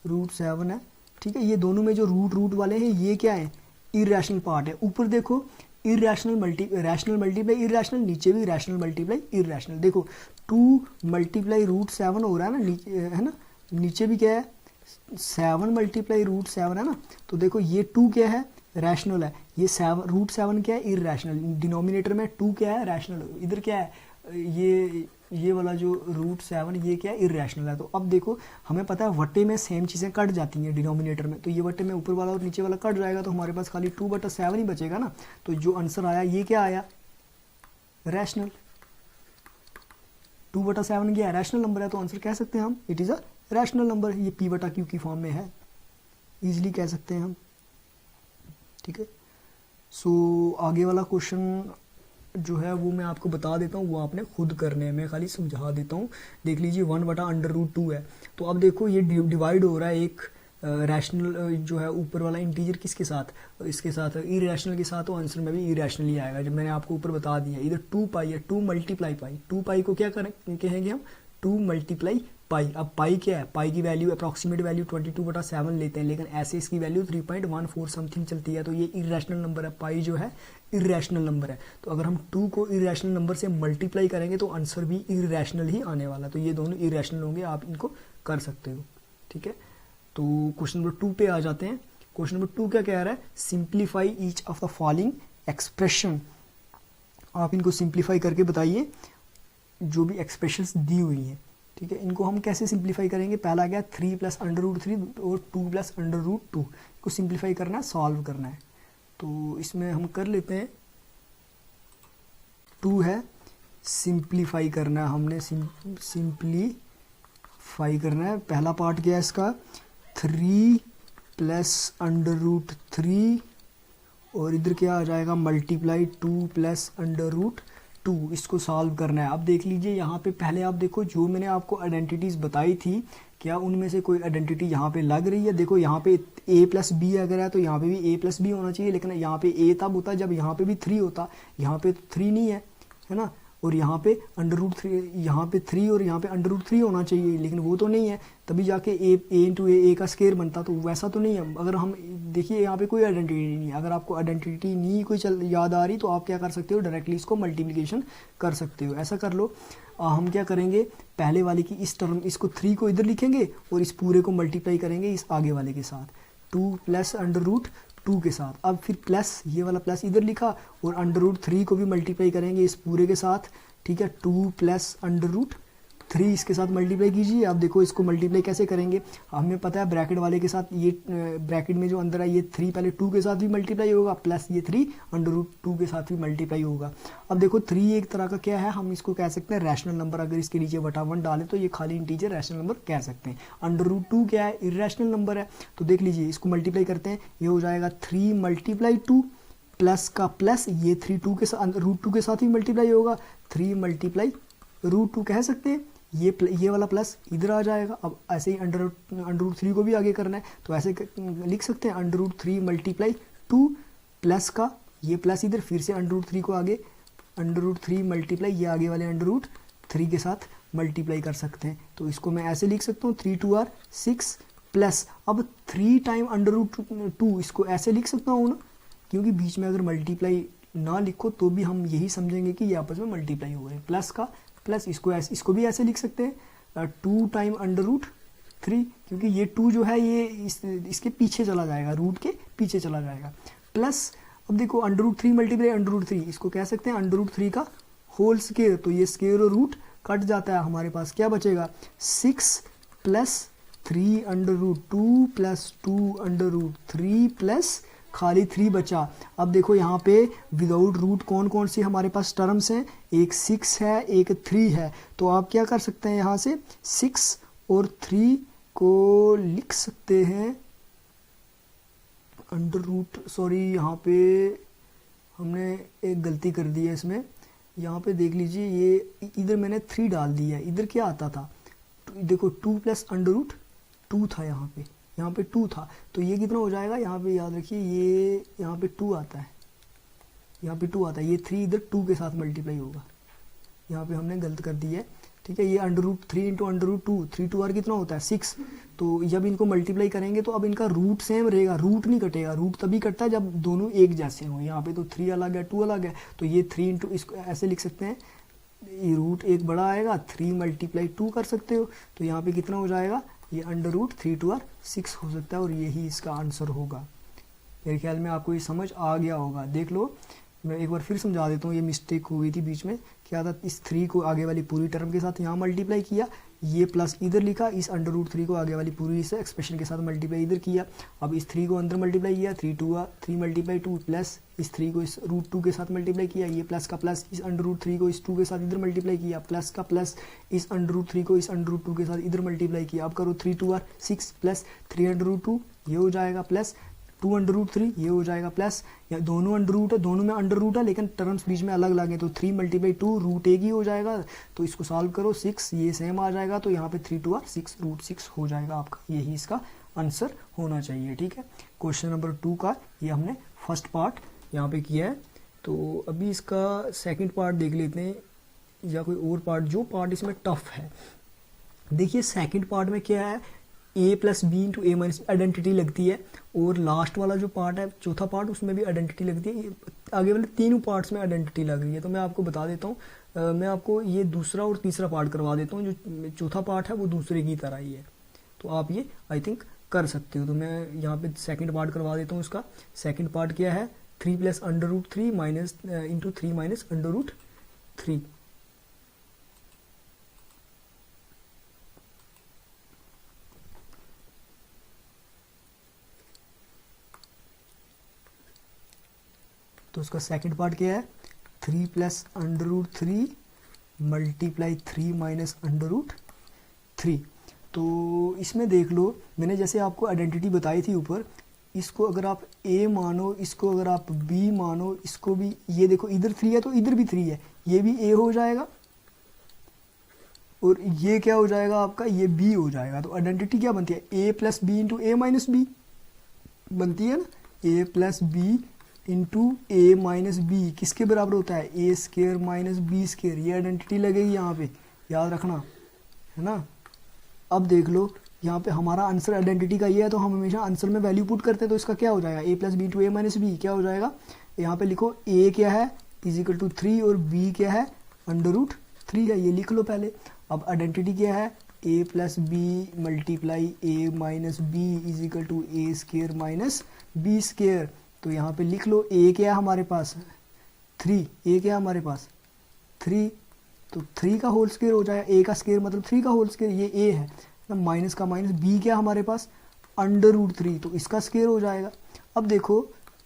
रूट 7 है, ठीक है। ये दोनों में जो रूट वाले हैं ये क्या है, इरैशनल पार्ट है। ऊपर देखो रैशनल मल्टीप्लाई इरैशनल, नीचे भी रैशनल मल्टीप्लाई इरैशनल। देखो 2 मल्टीप्लाई रूट 7 हो रहा है ना, है ना, नीचे भी क्या है 7 मल्टीप्लाई रूट 7 है ना। तो देखो ये 2 क्या है, रैशनल है, ये 7 रूट 7 क्या है, इरैशनल। डिनोमिनेटर में 2 क्या है, रैशनल, इधर क्या है, ये वाला जो रूट 7 ये क्या है, इरैशनल है। तो अब देखो हमें पता है वट्टे में सेम चीज़ें कट जाती हैं डिनोमिनेटर में, तो ये वट्टे में ऊपर वाला और नीचे वाला कट जाएगा, तो हमारे पास खाली 2/7 ही बचेगा ना। तो जो आंसर आया ये क्या आया, रैशनल। 2/7 क्या है, रैशनल नंबर है, तो आंसर कह सकते हैं हम it is a rational number. ये P/Q की फॉर्म में है, ईजिली कह सकते हैं हम, ठीक है। सो आगे वाला क्वेश्चन जो है वो मैं आपको बता देता हूँ, वो आपने खुद करने हैं, मैं खाली समझा देता हूँ। देख लीजिए 1/√2 है, तो अब देखो ये डिवाइड हो रहा है एक रैशनल जो है ऊपर वाला इंटीजर किसके साथ, इसके साथ इरेशनल के साथ, तो आंसर में भी इरेशनल ही आएगा। जब मैंने आपको ऊपर बता दिया इधर 2 पाई है, 2 मल्टीप्लाई पाई, 2 पाई को क्या कहेंगे हम 2 मल्टीप्लाई पाई। अब पाई क्या है, पाई की वैल्यू अप्रॉक्सीमेट वैल्यू 22/7 लेते हैं, लेकिन ऐसे इसकी वैल्यू 3.14 समथिंग चलती है, तो ये इरेशनल नंबर है, पाई जो है इरेशनल नंबर है। तो अगर हम 2 को इरेशनल नंबर से मल्टीप्लाई करेंगे तो आंसर भी इरेशनल ही आने वाला, तो ये दोनों इरेशनल होंगे, आप इनको कर सकते हो। ठीक है, तो क्वेश्चन नंबर 2 पे आ जाते हैं। क्वेश्चन नंबर 2 क्या कह रहा है, simplify each of the following expression. आप इनको सिंप्लीफाई करके बताइए जो भी एक्सप्रेशंस दी हुई हैं। ठीक है, इनको हम कैसे सिंप्लीफाई करेंगे, पहला क्या 3 + √3 और 2 + √2 को सिंप्लीफाई करना है, सॉल्व करना है। तो इसमें हम कर लेते हैं, 2 है सिंप्लीफाई करना है, हमने सिंप्लीफाई करना है। पहला पार्ट क्या है इसका 3 + √3 और इधर क्या आ जाएगा मल्टीप्लाई 2 + √2, इसको सॉल्व करना है। अब देख लीजिए यहाँ पे पहले आप देखो जो मैंने आपको आइडेंटिटीज़ बताई थी, क्या उनमें से कोई आइडेंटिटी यहाँ पे लग रही है। देखो यहाँ पे a + b अगर है तो यहाँ पे भी a + b होना चाहिए, लेकिन यहाँ पे a तब होता जब यहाँ पे भी 3 होता, यहाँ पे तो 3 नहीं है ना, और यहाँ पे √3, यहाँ पे 3 और यहाँ पे √3 होना चाहिए, लेकिन वो तो नहीं है, तभी जाके a × a का स्क्वायर बनता, तो वैसा तो नहीं है। अगर हम देखिए यहाँ पे कोई आइडेंटिटी नहीं है, अगर आपको आइडेंटिटी नहीं कोई याद आ रही तो आप क्या कर सकते हो, डायरेक्टली इसको मल्टीप्लिकेशन कर सकते हो। ऐसा कर लो, हम क्या करेंगे पहले वाले की इस टर्म, इसको 3 को इधर लिखेंगे और इस पूरे को मल्टीप्लाई करेंगे इस आगे वाले के साथ 2 + √2 के साथ। अब फिर प्लस, ये वाला प्लस इधर लिखा और √3 को भी मल्टीप्लाई करेंगे इस पूरे के साथ। ठीक है, 2 + √3 इसके साथ मल्टीप्लाई कीजिए। अब देखो इसको मल्टीप्लाई कैसे करेंगे, हमें पता है ब्रैकेट वाले के साथ, ये ब्रैकेट में जो अंदर है ये 3 पहले 2 के साथ भी मल्टीप्लाई होगा, प्लस ये 3 √2 के साथ भी मल्टीप्लाई होगा। अब देखो 3 एक तरह का क्या है, हम इसको कह सकते हैं रैशनल नंबर, अगर इसके नीचे /1 डालें तो ये खाली इंटीजर रैशनल नंबर कह सकते हैं। √2 क्या है, इरेशनल नंबर है, तो देख लीजिए इसको मल्टीप्लाई करते हैं, ये हो जाएगा 3 × 2 प्लस का प्लस, ये 3 2 के साथ √2 के साथ ही मल्टीप्लाई होगा, 3 × √2 कह सकते हैं। ये वाला प्लस इधर आ जाएगा। अब ऐसे ही √3 को भी आगे करना है, तो ऐसे लिख सकते हैं √3 × 2 प्लस का, ये प्लस इधर, फिर से √3 को आगे √3 मल्टीप्लाई, ये आगे वाले √3 के साथ मल्टीप्लाई कर सकते हैं। तो इसको मैं ऐसे लिख सकता हूँ 3 × 2 = 6 प्लस, अब 3 टाइम √2 इसको ऐसे लिख सकता हूँ ना, क्योंकि बीच में अगर मल्टीप्लाई ना लिखो तो भी हम यही समझेंगे कि ये आपस में मल्टीप्लाई हो रहे हैं। प्लस का प्लस, इसको भी ऐसे लिख सकते हैं 2 टाइम √3, क्योंकि ये 2 जो है ये इसके पीछे चला जाएगा, रूट के पीछे चला जाएगा। प्लस अब देखो √3 मल्टीप्लाई √3, इसको कह सकते हैं √3 का होल स्क्वायर, तो ये स्क्वायर और रूट कट जाता है, हमारे पास क्या बचेगा 6 + 3 √2 प्लस 2 √3 प्लस खाली 3 बचा। अब देखो यहाँ पे विदाउट रूट कौन कौन सी हमारे पास टर्म्स हैं, एक 6 है, एक 3 है, तो आप क्या कर सकते हैं यहाँ से 6 और 3 को लिख सकते हैं सॉरी यहाँ पे हमने एक गलती कर दी है इसमें, यहाँ पे देख लीजिए ये इधर मैंने 3 डाल दिया है, इधर क्या आता था, देखो 2 + √2 था, यहाँ पे 2 था, तो ये कितना हो जाएगा, यहाँ पे याद रखिए ये यहाँ पे 2 आता है, यहाँ पे 2 आता है, ये 3 इधर 2 के साथ मल्टीप्लाई होगा, यहाँ पे हमने गलत कर दी है। ठीक है, ये √3 × √2, 3 2 r कितना होता है 6, तो जब इनको मल्टीप्लाई करेंगे तो अब इनका रूट सेम रहेगा, रूट नहीं कटेगा, रूट तभी कटता है जब दोनों एक जैसे हों। यहाँ पे तो 3 अलग है 2 अलग है, तो ये 3 × इसको ऐसे लिख सकते हैं, ये रूट एक बड़ा आएगा, 3 × 2 कर सकते हो, तो यहाँ पे कितना हो जाएगा, ये √3 2 r 6 हो सकता है, और यही इसका आंसर होगा। मेरे ख्याल में आपको ये समझ आ गया होगा। देख लो, मैं एक बार फिर समझा देता हूँ, ये मिस्टेक हो गई थी बीच में, क्या था, इस 3 को आगे वाली पूरी टर्म के साथ यहाँ मल्टीप्लाई किया, ये प्लस इधर लिखा, इस √3 को आगे वाली पूरी इस एक्सप्रेशन के साथ मल्टीप्लाई इधर किया, अब इस 3 को अंदर मल्टीप्लाई किया, 3 × 2 प्लस इस 3 को इस √2 के साथ मल्टीप्लाई किया, ये प्लस का प्लस इस √3 को इस 2 के साथ इधर मल्टीप्लाई किया, प्लस का प्लस इस √3 को इस √2 के साथ इधर मल्टीप्लाई किया। अब करो 3 2 r 6 प्लस 3 √2 ये हो जाएगा, प्लस 2 √3 ये हो जाएगा, प्लस या दोनों अंडर रूट है, दोनों में अंडर रूट है लेकिन टर्म्स बीच में अलग अलग है, तो 3 × 2 रूट एक ही हो जाएगा, तो इसको सॉल्व करो 6 ये सेम आ जाएगा, तो यहाँ पे 3 2 r 6 √6 हो जाएगा आपका, यही इसका आंसर होना चाहिए। ठीक है, क्वेश्चन नंबर 2 का ये हमने फर्स्ट पार्ट यहाँ पे किया है। तो अभी इसका सेकंड पार्ट देख लेते हैं, या कोई और पार्ट जो पार्ट इसमें टफ है। देखिए सेकंड पार्ट में क्या है, a plus B into A minus identity लगती है, और लास्ट वाला जो पार्ट है चौथा पार्ट उसमें भी आइडेंटिटी लगती है। आगे वाले तीनों पार्ट्स में आइडेंटिटी लग रही है। तो मैं आपको बता देता हूँ, मैं आपको ये दूसरा और तीसरा पार्ट करवा देता हूँ। जो चौथा पार्ट है वो दूसरे की तरह ही है, तो आप ये आई थिंक कर सकते हो। तो मैं यहाँ पे सेकंड पार्ट करवा देता हूँ। इसका सेकंड पार्ट क्या है, 3 plus under root 3 minus into 3 minus under root 3। तो उसका सेकंड पार्ट क्या है, 3 plus under root 3 multiply 3 minus under root 3। तो इसमें देख लो, मैंने जैसे आपको आइडेंटिटी बताई थी ऊपर, इसको अगर आप a मानो, इसको अगर आप b मानो, इसको भी, ये देखो इधर 3 है तो इधर भी 3 है, ये भी a हो जाएगा, और ये क्या हो जाएगा आपका, ये b हो जाएगा। तो आइडेंटिटी क्या बनती है, a plus B into A minus B बनती है ना, a plus B into A minus B किसके बराबर होता है, A square minus B square. ये आइडेंटिटी लगेगी यहाँ पे, याद रखना है ना। अब देख लो यहाँ पे हमारा आंसर आइडेंटिटी का ये है, तो हम हमेशा आंसर में वैल्यू पुट करते हैं। तो इसका क्या हो जाएगा, a plus B into A minus B क्या हो जाएगा, यहाँ पे लिखो a क्या है इज इक्वल टू 3 और b क्या है अंडर रूट 3 है, ये लिख लो पहले। अब आइडेंटिटी क्या है, a plus B multiply A minus B is equal to A square minus B square. तो यहाँ पे लिख लो a क्या है हमारे पास 3, a क्या है हमारे पास 3, तो 3 का होल स्केयर हो जाएगा, a का स्केयर मतलब 3 का होल स्केयर, ये a है ना, माइनस का माइनस, b क्या हमारे पास अंडर रूट 3, तो इसका स्केयर हो जाएगा। अब देखो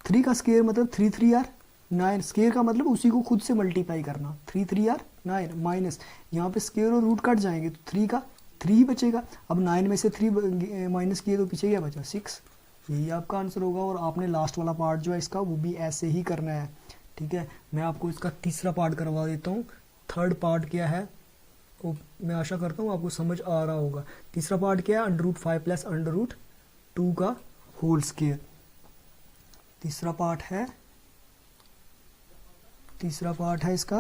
3 का स्केयर मतलब 3 3 आर 9, स्केयर का मतलब उसी को खुद से मल्टीप्लाई करना, 3 3 आर 9 माइनस, यहाँ पे स्केयर और रूट कट जाएंगे तो 3 का 3 बचेगा। अब 9 में से 3 माइनस किए तो पीछे क्या बचा 6, यही आपका आंसर होगा। और आपने लास्ट वाला पार्ट जो है इसका वो भी ऐसे ही करना है। ठीक है, मैं आपको इसका तीसरा पार्ट करवा देता हूँ। थर्ड पार्ट क्या है वो मैं आशा करता हूँ आपको समझ आ रहा होगा। तीसरा पार्ट क्या है, under root 5 plus under root 2 का होल स्केयर। तीसरा पार्ट है इसका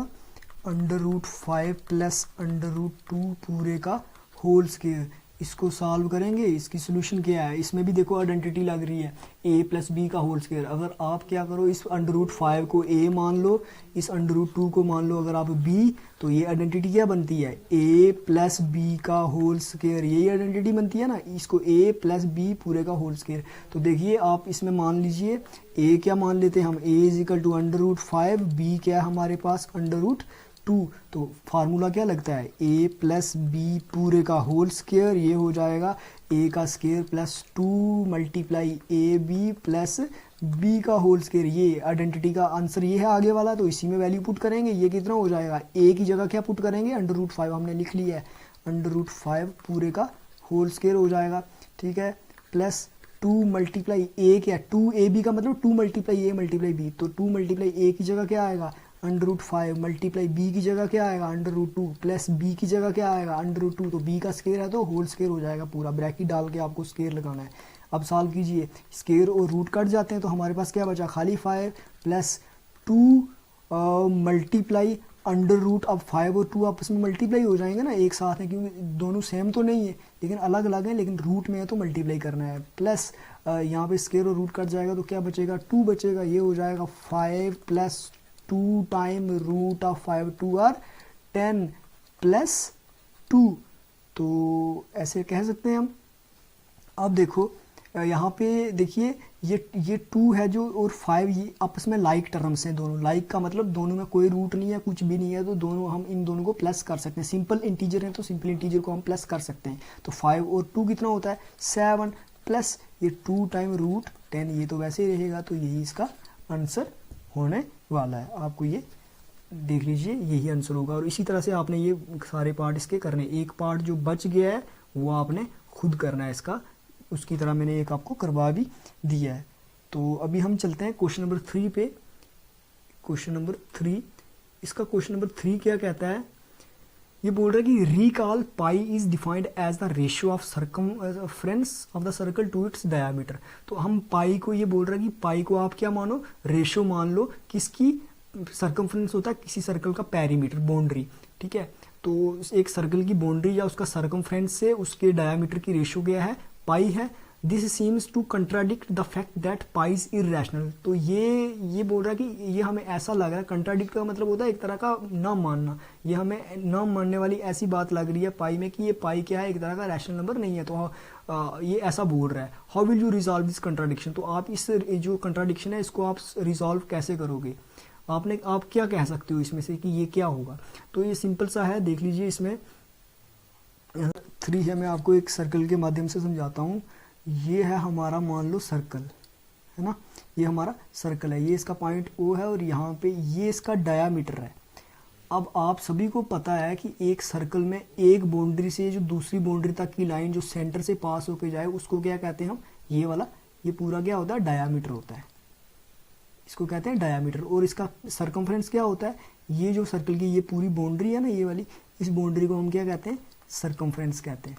under root 5 plus under root 2 पूरे का होल स्केयर। इसको सॉल्व करेंगे, इसकी सोल्यूशन क्या है, इसमें भी देखो आइडेंटिटी लग रही है a प्लस बी का होल स्केयर। अगर आप क्या करो, इस अंडर रूट 5 को a मान लो, इस अंडर रूट 2 को मान लो अगर आप b, तो ये आइडेंटिटी क्या बनती है, a प्लस बी का होल स्केयर, यही आइडेंटिटी बनती है ना, इसको a प्लस बी पूरे का होल स्केयर। तो देखिए आप इसमें मान लीजिए a क्या मान लेते हैं हम, a is equal to under root 5, b क्या है हमारे पास अंडर रूट 2, तो फार्मूला क्या लगता है, a प्लस बी पूरे का होल स्केयर, ये हो जाएगा a का square plus 2 multiply A B plus b का होल स्केयर। ये आइडेंटिटी का आंसर ये है आगे वाला, तो इसी में वैल्यू पुट करेंगे। ये कितना हो जाएगा, a की जगह क्या पुट करेंगे, अंडर रूट 5 हमने लिख लिया है, अंडर रूट 5 पूरे का होल स्केयर हो जाएगा। ठीक है, प्लस 2 मल्टीप्लाई a क्या, 2ab का मतलब 2 मल्टीप्लाई a मल्टीप्लाई b, तो 2 मल्टीप्लाई a की जगह क्या आएगा अंडर रूट 5 मल्टीप्लाई बी की जगह क्या आएगा अंडर रूट 2 प्लस बी की जगह क्या आएगा अंडर रूट 2, तो बी का स्केयर है तो होल स्केयर हो जाएगा पूरा, ब्रैकेट डाल के आपको स्केयर लगाना है। अब सॉल्व कीजिए, स्केयर और रूट कट जाते हैं तो हमारे पास क्या बचा, खाली 5 प्लस 2 मल्टीप्लाई अंडर रूट। अब 5 और 2 आपस में मल्टीप्लाई हो जाएंगे ना एक साथ है, क्योंकि दोनों सेम तो नहीं है लेकिन अलग अलग है, लेकिन रूट में है तो मल्टीप्लाई करना है। प्लस यहाँ पे स्केयर और रूट कट जाएगा तो क्या बचेगा 2 बचेगा, ये हो जाएगा 5 प्लस 2 टाइम रूट ऑफ 5, 2 आर 10 प्लस 2, तो ऐसे कह सकते हैं हम। अब देखो यहाँ पे देखिए ये 2 है जो और 5 ये आपस में लाइक टर्म्स हैं दोनों, लाइक का मतलब दोनों में कोई रूट नहीं है कुछ भी नहीं है, तो दोनों हम इन दोनों को प्लस कर सकते हैं। सिंपल इंटीजर है तो सिंपल इंटीजर को हम प्लस कर सकते हैं। तो 5 और 2 कितना होता है 7 प्लस ये 2 टाइम रूट 10, ये तो वैसे ही रहेगा, तो यही इसका आंसर होने वाला है। आपको ये देख लीजिए यही आंसर होगा। और इसी तरह से आपने ये सारे पार्ट इसके करने, एक पार्ट जो बच गया है वो आपने खुद करना है इसका, उसकी तरह मैंने एक आपको करवा भी दिया है। तो अभी हम चलते हैं क्वेश्चन नंबर 3 पे। क्वेश्चन नंबर 3, इसका क्वेश्चन नंबर 3 क्या कहता है, ये बोल रहा है कि recall pi is defined as the ratio of circumference of the circle to its diameter. तो हम पाई को, ये बोल रहा है कि पाई को आप क्या मानो, रेशियो मान लो किसकी, सर्कमफ्रेंस होता है किसी सर्कल का पेरीमीटर, बाउंड्री, ठीक है। तो एक सर्कल की बाउंड्री या उसका सर्कमफ्रेंस से उसके डायामीटर की रेशियो क्या है, पाई है। This seems to contradict the fact that pi is irrational. तो ये बोल रहा है कि ये हमें ऐसा लग रहा है, कंट्राडिक्ट का मतलब होता है एक तरह का न मानना, ये हमें न मानने वाली ऐसी बात लग रही है पाई में कि ये पाई क्या है, एक तरह का रैशनल नंबर नहीं है। तो ये ऐसा बोल रहा है। How will you resolve this contradiction. तो आप इस जो कंट्राडिक्शन है इसको आप रिजॉल्व कैसे करोगे, आप क्या कह सकते हो इसमें से कि ये क्या होगा। तो ये सिंपल सा है, देख लीजिए इसमें 3 है, मैं आपको एक सर्कल के माध्यम से समझाता हूँ। ये है हमारा, मान लो सर्कल है ना, ये हमारा सर्कल है, ये इसका पॉइंट O है और यहाँ पे ये इसका डायामीटर है। अब आप सभी को पता है कि एक सर्कल में एक बाउंड्री से जो दूसरी बाउंड्री तक की लाइन जो सेंटर से पास होके जाए उसको क्या कहते हैं हम, ये वाला, ये पूरा क्या होता है, डायामीटर होता है, इसको कहते हैं डायामीटर। और इसका सर्कमफ्रेंस क्या होता है, ये जो सर्कल की ये पूरी बाउंड्री है ना, ये वाली, इस बाउंड्री को हम क्या कहते हैं, सर्कमफ्रेंस कहते हैं,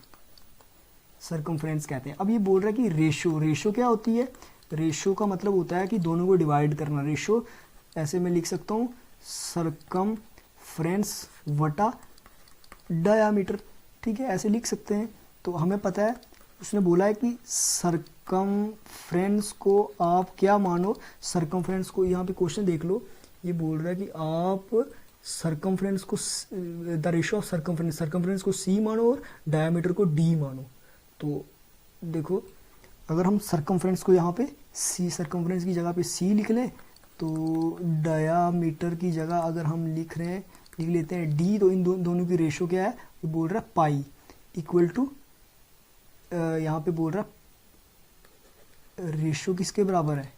सर्कमफ्रेंस कहते हैं। अब ये बोल रहा है कि रेशो क्या होती है, रेशो का मतलब होता है कि दोनों को डिवाइड करना। रेशो ऐसे मैं लिख सकता हूँ, सर्कमफ्रेंस वटा डायामीटर, ठीक है, ऐसे लिख सकते हैं। तो हमें पता है, उसने बोला है कि सर्कमफ्रेंस को आप क्या मानो, सर्कमफ्रेंस को, यहाँ पे क्वेश्चन देख लो, ये बोल रहा है कि आप सर्कमफ्रेंस को, द रेशो ऑफ सर्कमफ्रेंस को C मानो और डायामीटर को D मानो। तो देखो, अगर हम सर्कमफ्रेंस को यहाँ पे C, सर्कमफ्रेंस की जगह पे C लिख लें, तो डायामीटर की जगह अगर हम लिख लेते हैं D, तो इन दोनों की रेशो क्या है, ये बोल रहा है पाई इक्वल टू, यहाँ पे बोल रहा है रेशो किसके बराबर है,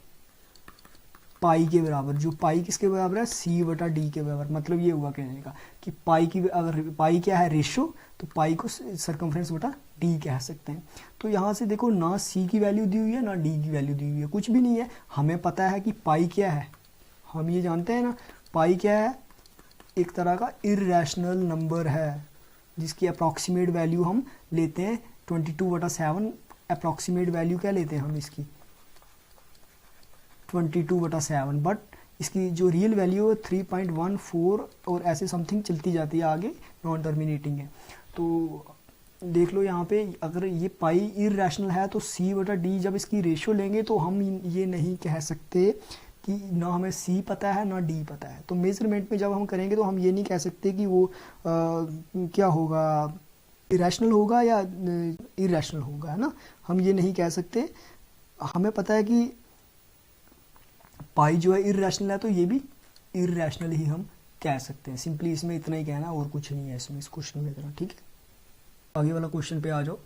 पाई के बराबर। जो पाई किसके बराबर है, C बटा D के बराबर। मतलब ये हुआ कहने का कि पाई की, अगर पाई क्या है, रेशो, तो पाई को सर्कमफ्रेंस बटा D कह सकते हैं। तो यहाँ से देखो, ना C की वैल्यू दी हुई है ना D की वैल्यू दी हुई है, कुछ भी नहीं है। हमें पता है कि पाई क्या है, हम ये जानते हैं ना, पाई क्या है, एक तरह का इरेशनल नंबर है जिसकी अप्रॉक्सीमेट वैल्यू हम लेते हैं 22/7। अप्रॉक्सीमेट वैल्यू क्या लेते हैं हम इसकी, 22/7, बट इसकी जो रियल वैल्यू है 3.14 और ऐसे समथिंग चलती जाती है आगे, नॉन टर्मिनेटिंग है। तो देख लो यहाँ पे, अगर ये पाई इरेशनल है तो C बटा D, जब इसकी रेशियो लेंगे तो हम ये नहीं कह सकते कि ना हमें C पता है ना D पता है। तो मेजरमेंट में जब हम करेंगे तो हम ये नहीं कह सकते कि वो क्या होगा, इरेशनल होगा या इरेशनल होगा, है ना, हम ये नहीं कह सकते। हमें पता है कि पाई जो है इरेशनल है, तो ये भी इरेशनल ही हम कह सकते हैं। सिंपली इसमें इतना ही कहना, और कुछ नहीं है इसमें, इस क्वेश्चन में इतना, ठीक है। आगे वाला क्वेश्चन पे आ जाओ।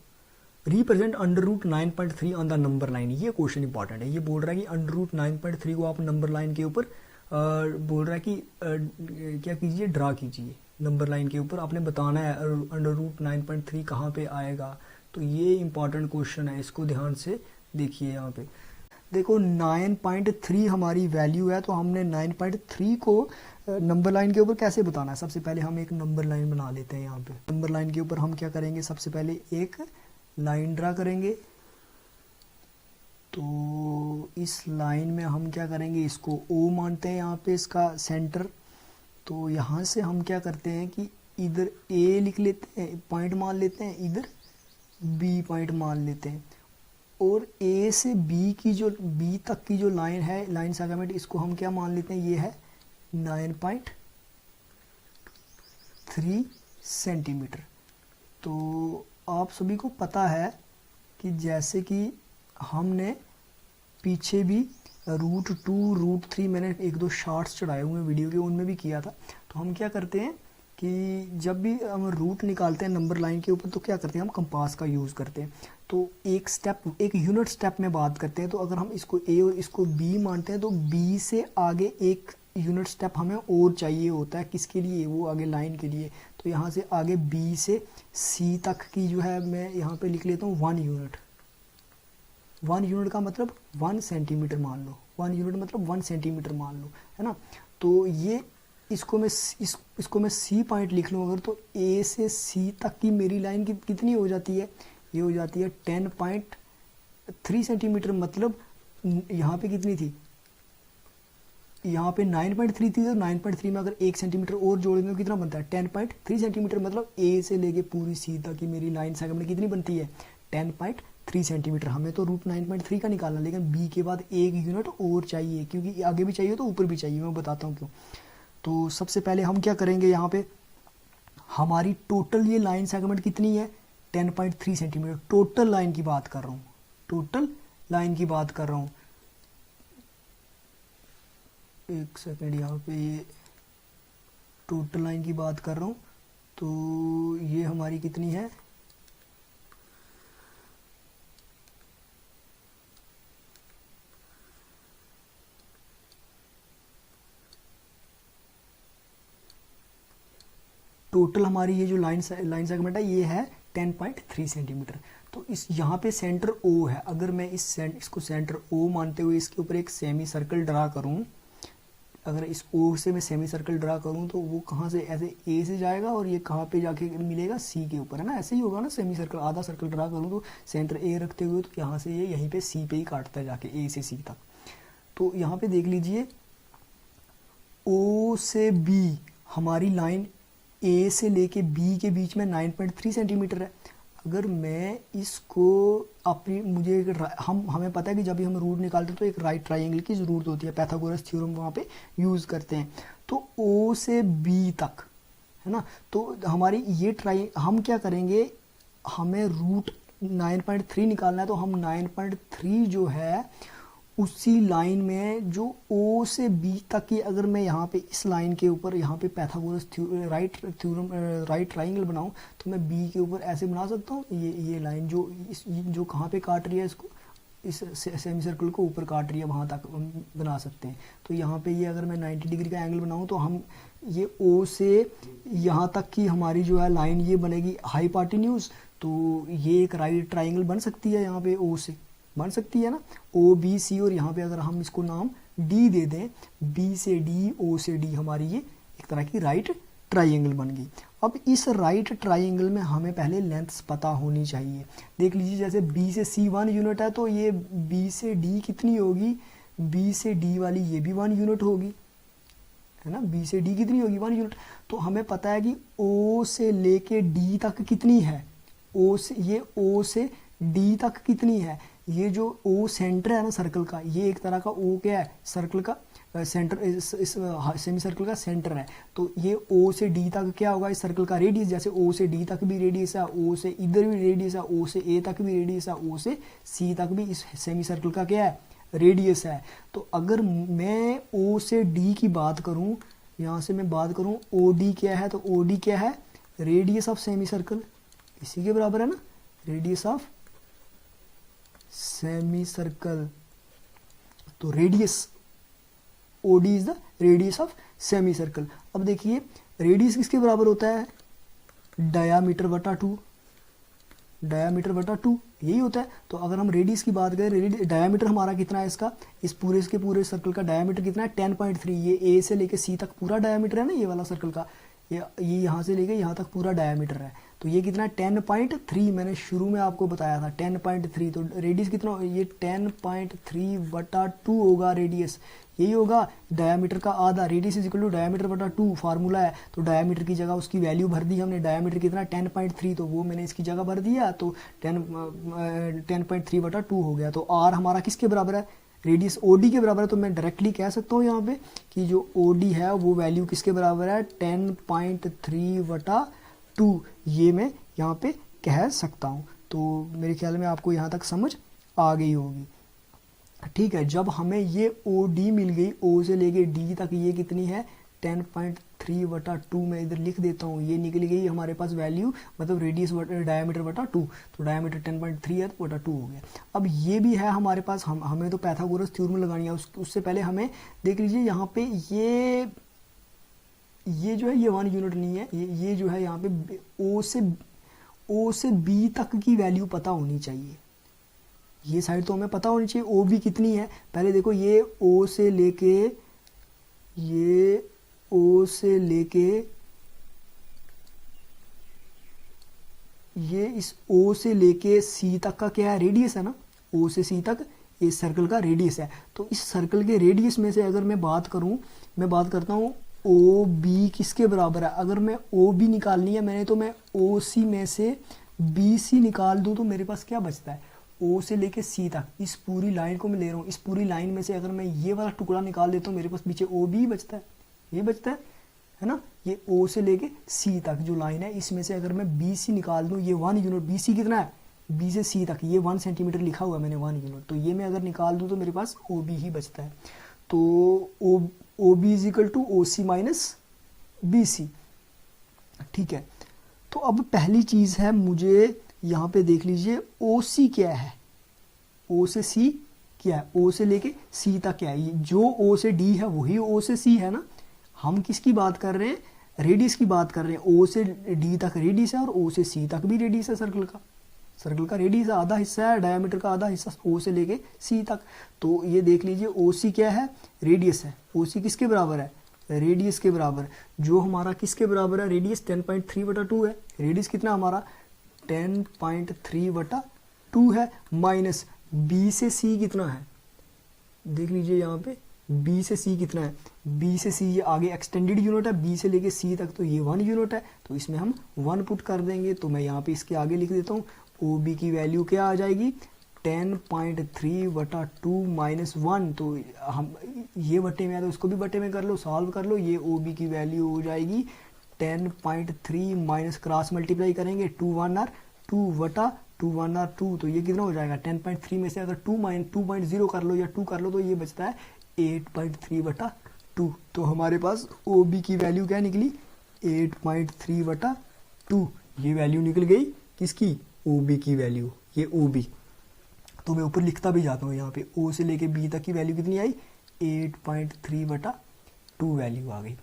Represent √9.3 on the number line. ये क्वेश्चन इंपॉर्टेंट है। ये बोल रहा है कि √9.3 को आप नंबर लाइन के ऊपर बोल रहा है कि क्या कीजिए, ड्रा कीजिए नंबर लाइन के ऊपर। आपने बताना है √9.3 कहाँ पे आएगा। तो ये इंपॉर्टेंट क्वेश्चन है, इसको ध्यान से देखिए। यहाँ पे देखो 9.3 हमारी वैल्यू है, तो हमने 9.3 को नंबर लाइन के ऊपर कैसे बताना है। सबसे पहले हम एक नंबर लाइन बना लेते हैं। यहाँ पे नंबर लाइन के ऊपर हम क्या करेंगे, सबसे पहले एक लाइन ड्रा करेंगे। तो इस लाइन में हम क्या करेंगे, इसको O मानते हैं यहाँ पे इसका सेंटर। तो यहाँ से हम क्या करते हैं कि इधर A लिख लेते हैं, पॉइंट मान लेते हैं, इधर B पॉइंट मान लेते हैं। और A से B तक की जो लाइन है, लाइन सेगमेंट, इसको हम क्या मान लेते हैं, ये है 9.3 सेंटीमीटर। तो आप सभी को पता है कि जैसे कि हमने पीछे भी √2, √3 मैंने 1-2 शॉर्ट्स चढ़ाए हुए वीडियो के, उनमें भी किया था। तो हम क्या करते हैं कि जब भी हम रूट निकालते हैं नंबर लाइन के ऊपर, तो क्या करते हैं, हम कंपास का यूज़ करते हैं। तो एक यूनिट स्टेप में बात करते हैं। तो अगर हम इसको A और इसको B मानते हैं, तो B से आगे एक यूनिट स्टेप हमें और चाहिए होता है, किसके लिए, वो आगे लाइन के लिए। तो यहाँ से आगे B से C तक की जो है, मैं यहाँ पे लिख लेता हूँ 1 यूनिट। 1 यूनिट का मतलब 1 सेंटीमीटर मान लो, 1 यूनिट मतलब 1 सेंटीमीटर मान लो, है ना। तो ये इसको मैं इसको मैं सी पॉइंट लिख लूँ अगर, तो ए से सी तक की मेरी लाइन कितनी हो जाती है, ये हो जाती है 10.3 सेंटीमीटर। मतलब यहाँ पे कितनी थी, यहाँ पे 9.3 थी, तो 9.3 में अगर 1 सेंटीमीटर और जोड़ दें तो कितना बनता है 10.3 सेंटीमीटर। मतलब ए से लेके पूरी सी तक की मेरी लाइन सेगमेंट कितनी बनती है 10.3 सेंटीमीटर। हमें तो रूट 9.3 का निकालना, लेकिन बी के बाद एक यूनिट और चाहिए, क्योंकि आगे भी चाहिए तो ऊपर भी चाहिए, मैं बताता हूँ क्यों। तो सबसे पहले हम क्या करेंगे, यहाँ पे हमारी टोटल ये लाइन सेगमेंट कितनी है 10.3 सेंटीमीटर। टोटल लाइन की बात कर रहा हूँ, टोटल लाइन की बात कर रहा हूँ। एक सेकेंड, यहाँ पे ये टोटल लाइन की बात कर रहा हूँ, तो ये हमारी कितनी है, टोटल हमारी ये जो लाइन सेगमेंट है ये है 10.3 सेंटीमीटर। तो इस यहाँ पे सेंटर ओ है, अगर मैं इसको सेंटर ओ मानते हुए इसके ऊपर एक सेमी सर्कल ड्रा करूँ, अगर इस ओ से मैं सेमी सर्कल ड्रा करूँ तो वो कहाँ से, ऐसे ए से जाएगा और ये कहाँ पे जाके मिलेगा सी के ऊपर, है ना, ऐसे ही होगा ना। सेमी सर्कल आधा सर्कल ड्रा करूँ तो सेंटर ए रखते हुए, तो यहाँ से ये यहीं पे सी पे ही काटता है जाके ए से सी तक। तो यहाँ पे देख लीजिए ओ से बी हमारी लाइन ए से लेके बी के बीच में 9.3 सेंटीमीटर है। अगर मैं इसको अपनी मुझे हमें पता है कि जब भी हम रूट निकालते हैं तो एक राइट ट्राइंगल की ज़रूरत होती है, पाइथागोरस थ्योरम वहाँ पे यूज़ करते हैं। तो ओ से बी तक, है ना, तो हमारी ये हम क्या करेंगे, हमें रूट 9.3 निकालना है, तो हम 9.3 जो है उसी लाइन में जो ओ से बी तक की, अगर मैं यहाँ पे इस लाइन के ऊपर यहाँ पे पाइथागोरस राइट ट्राइंगल बनाऊँ, तो मैं बी के ऊपर ऐसे बना सकता हूँ। ये लाइन जो कहाँ पे काट रही है, इसको इस सेमी सर्कल को ऊपर काट रही है, वहाँ तक बना सकते हैं। तो यहाँ पे ये अगर मैं 90 डिग्री का एंगल बनाऊँ, तो हम ये ओ से यहाँ तक की हमारी जो है लाइन ये बनेगी हाइपोटेन्यूज। तो ये एक राइट ट्राइंगल बन सकती है, यहाँ पे ओ से बन सकती है ना, ओ बी सी, और यहाँ पे अगर हम इसको नाम डी दे दें, बी से डी ओ से डी, हमारी ये एक तरह की राइट ट्राइंगल बन गई। अब इस राइट ट्राइंगल में हमें पहले लेंथ्स पता होनी चाहिए। देख लीजिए, जैसे बी से सी 1 यूनिट है, तो ये बी से डी कितनी होगी, बी से डी वाली ये भी 1 यूनिट होगी, है ना, बी से डी कितनी होगी 1 यूनिट। तो हमें पता है कि ओ से लेके डी तक कितनी है, ओ से डी तक कितनी है, ये जो ओ सेंटर है ना सर्कल का, ये एक तरह का ओ क्या है, सर्कल का सेंटर, इस सेमी सर्कल का सेंटर है। तो ये ओ से डी तक क्या होगा, इस सर्कल का रेडियस। जैसे ओ से डी तक भी रेडियस है, ओ से इधर भी रेडियस है, ओ से ए तक भी रेडियस है, ओ से सी तक भी इस सेमी सर्कल का क्या है, रेडियस है। तो अगर मैं ओ से डी की बात करूं, यहाँ से मैं बात करूं ओ डी क्या है, तो ओ डी क्या है, रेडियस ऑफ सेमी सर्कल, इसी के बराबर है ना, रेडियस ऑफ सेमी सर्कल। तो radius OD is the radius of semi circle. अब देखिए रेडियस किसके बराबर होता है, डायामीटर बटा 2, डायामीटर बटा 2 यही होता है। तो अगर हम रेडियस की बात करें, डायामीटर हमारा कितना है इसका, इस पूरे सर्कल का डायामीटर कितना है 10.3। ये ए से लेके सी तक पूरा डायामीटर है ना, ये वाला सर्कल का, ये यहाँ से लेके यहाँ तक पूरा डायामीटर है। तो ये कितना है 10.3, मैंने शुरू में आपको बताया था 10.3। तो रेडियस कितना, ये 10.3 बटा 2 होगा रेडियस, यही होगा डायामीटर का आधा। Radius is equal to diameter बटा 2 फार्मूला है। तो डायामीटर की जगह उसकी वैल्यू भर दी हमने, डायामीटर कितना 10.3, तो वो मैंने इसकी जगह भर दिया, तो 10.3 बटा 2 हो गया। तो आर हमारा किसके बराबर है, रेडियस OD के बराबर है। तो मैं डायरेक्टली कह सकता हूँ यहाँ पे कि जो OD है वो वैल्यू किसके बराबर है 10.3 बटा 2, ये मैं यहाँ पे कह सकता हूँ। तो मेरे ख्याल में आपको यहाँ तक समझ आ गई होगी, ठीक है। जब हमें ये OD मिल गई, O से लेके D तक ये कितनी है 10.3 बटा 2, मैं इधर लिख देता हूँ, ये निकल गई हमारे पास वैल्यू, मतलब रेडियस डायमीटर बटा 2। तो डायमीटर 10.3 है तो बटा 2 हो गया। अब ये भी है हमारे पास, हमें तो पाइथागोरस थ्योरम लगानी है। उससे पहले हमें देख लीजिए यहाँ पे ये जो है ये 1 यूनिट नहीं है, ये जो है यहाँ पे O से B तक की वैल्यू पता होनी चाहिए। ये साइड तो हमें पता होनी चाहिए OB कितनी है। पहले देखो ये O से लेके ये ओ से लेके ये इस ओ से लेके सी तक का क्या है, रेडियस है ना, ओ से सी तक इस सर्कल का रेडियस है। तो इस सर्कल के रेडियस में से अगर मैं बात करूं, मैं बात करता हूं ओ बी किसके बराबर है। अगर मैं ओ बी निकालनी है मैंने, तो मैं ओ सी में से बी सी निकाल दूं तो मेरे पास क्या बचता है, ओ से लेके सी तक इस पूरी लाइन को मैं ले रहा हूँ, इस पूरी लाइन में से अगर मैं ये वाला टुकड़ा निकाल देता हूँ मेरे पास पीछे ओ बी बचता है, ये बचता है ना। ये ओ से लेके सी तक जो लाइन है इसमें से अगर मैं बी सी निकाल दूँ, ये 1 यूनिट, बी सी कितना है, बी से सी तक ये 1 सेंटीमीटर लिखा हुआ है मैंने 1 यूनिट, तो ये मैं अगर निकाल दूँ तो मेरे पास ओ बी ही बचता है। तो O B is equal to O C minus B C, ठीक है। तो अब पहली चीज़ है, मुझे यहाँ पे देख लीजिए ओ सी क्या है, ओ से सी क्या है, ओ से लेके सी तक क्या है, जो ओ से डी है वही ओ से सी है ना। हम किसकी बात कर रहे हैं, रेडियस की बात कर रहे हैं, ओ से डी तक रेडियस है और ओ से सी तक भी रेडियस है, सर्कल का रेडियस आधा हिस्सा है, डायमीटर का आधा हिस्सा ओ से लेके सी तक। तो ये देख लीजिए ओ सी क्या है, रेडियस है, ओ सी किसके बराबर है, रेडियस के बराबर, जो हमारा किसके बराबर है, रेडियस 10.3/2 है, रेडियस कितना हमारा 10.3/2 है, माइनस बी से सी कितना है, देख लीजिए यहाँ पे बी से सी कितना है, बी से सी ये आगे एक्सटेंडेड यूनिट है, बी से लेके सी तक तो ये 1 यूनिट है, तो इसमें हम 1 पुट कर देंगे। तो मैं यहाँ पे इसके आगे लिख देता हूँ, ओ बी की वैल्यू क्या आ जाएगी 10.3/2 माइनस 1, तो हम ये बट्टे में है तो इसको भी बट्टे में कर लो, सॉल्व कर लो, ये ओ बी की वैल्यू हो जाएगी 10.3 माइनस क्रॉस मल्टीप्लाई करेंगे 2 1 आर 2/2 तो ये कितना हो जाएगा 10.3 में से अगर 2.0 कर लो या 2 कर लो तो ये बचता है 8.3/2। तो हमारे पास ओ बी की वैल्यू क्या निकली 8.3/2, ये वैल्यू निकल गई किसकी, ओ बी की वैल्यू, ये ओ बी। तो मैं ऊपर लिखता भी जाता हूँ, यहाँ पे ओ से लेके बी तक की वैल्यू कितनी आई 8.3/2 वैल्यू आ गई।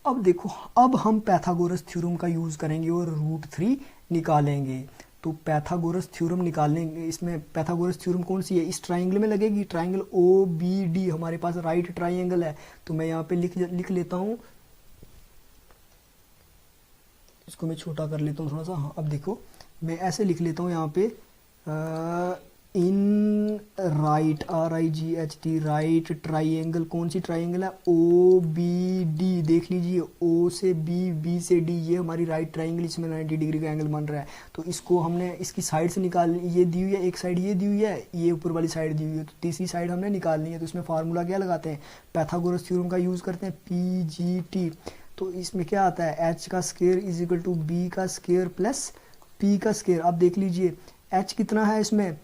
अब देखो, अब हम पैथागोरस थ्योरम का यूज़ करेंगे और √3 निकालेंगे। तो पैथागोरस थ्योरम निकालने, इसमें पैथागोरस थ्योरम कौन सी है, इस ट्राइंगल में लगेगी, ट्राइंगल ओ बी डी हमारे पास राइट ट्राइंगल है। तो मैं यहाँ पे लिख लेता हूँ, इसको मैं छोटा कर लेता हूँ थोड़ा सा। हाँ, अब देखो मैं ऐसे लिख लेता हूँ यहाँ पे in right RIGHT right triangle, कौन सी ट्राइंगल है ओ बी डी, देख लीजिए ओ से बी, बी से डी, ये हमारी राइट ट्राइंगल, इसमें 90 डिग्री का एंगल बन रहा है। तो इसको हमने इसकी साइड से निकाल, ये दी हुई है एक साइड, ये दी हुई है, ये ऊपर वाली साइड दी हुई है, तो तीसरी साइड हमने निकालनी है। तो इसमें फार्मूला क्या लगाते हैं, पैथागोरस थ्योरम का यूज़ करते हैं, PGT। तो इसमें क्या आता है h का square is equal to B का स्क्वायर प्लस p का स्क्वायर। अब देख लीजिए h कितना है, इसमें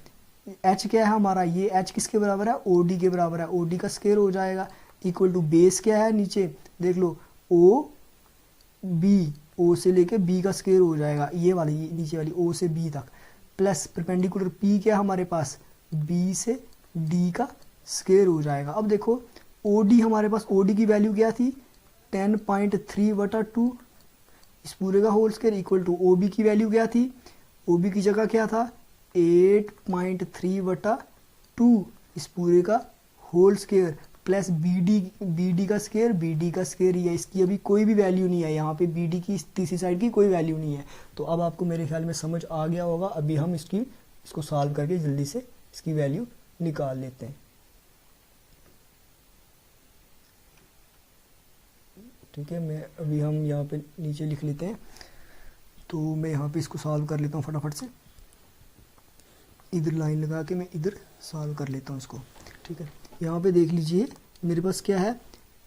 h क्या है हमारा, ये h किसके बराबर है, OD के बराबर है, OD का स्क्वायर हो जाएगा, इक्वल टू बेस क्या है नीचे देख लो OB, O से लेके B का स्क्वायर हो जाएगा, ये वाली नीचे वाली O से B तक, प्लस परपेंडिकुलर P क्या है हमारे पास, B से D का स्क्वायर हो जाएगा। अब देखो OD हमारे पास, OD की वैल्यू क्या थी 10.3/2, इस पूरे का whole square, equal to OB की वैल्यू क्या थी, OB की जगह क्या था 8.3/2, इस पूरे का होल स्क्वायर, प्लस BD का स्क्वायर, BD का स्क्वायर ही है, इसकी अभी कोई भी वैल्यू नहीं है, यहाँ पे BD की तीसरी साइड की कोई वैल्यू नहीं है। तो अब आपको मेरे ख्याल में समझ आ गया होगा। अभी हम इसको सॉल्व करके जल्दी से इसकी वैल्यू निकाल लेते हैं, ठीक है। मैं अभी हम यहाँ पे नीचे लिख लेते हैं, तो मैं यहाँ पे इसको सॉल्व कर लेता हूँ फटाफट से, इधर लाइन लगा के मैं इधर सॉल्व कर लेता हूँ इसको, ठीक है। यहाँ पे देख लीजिए मेरे पास क्या है,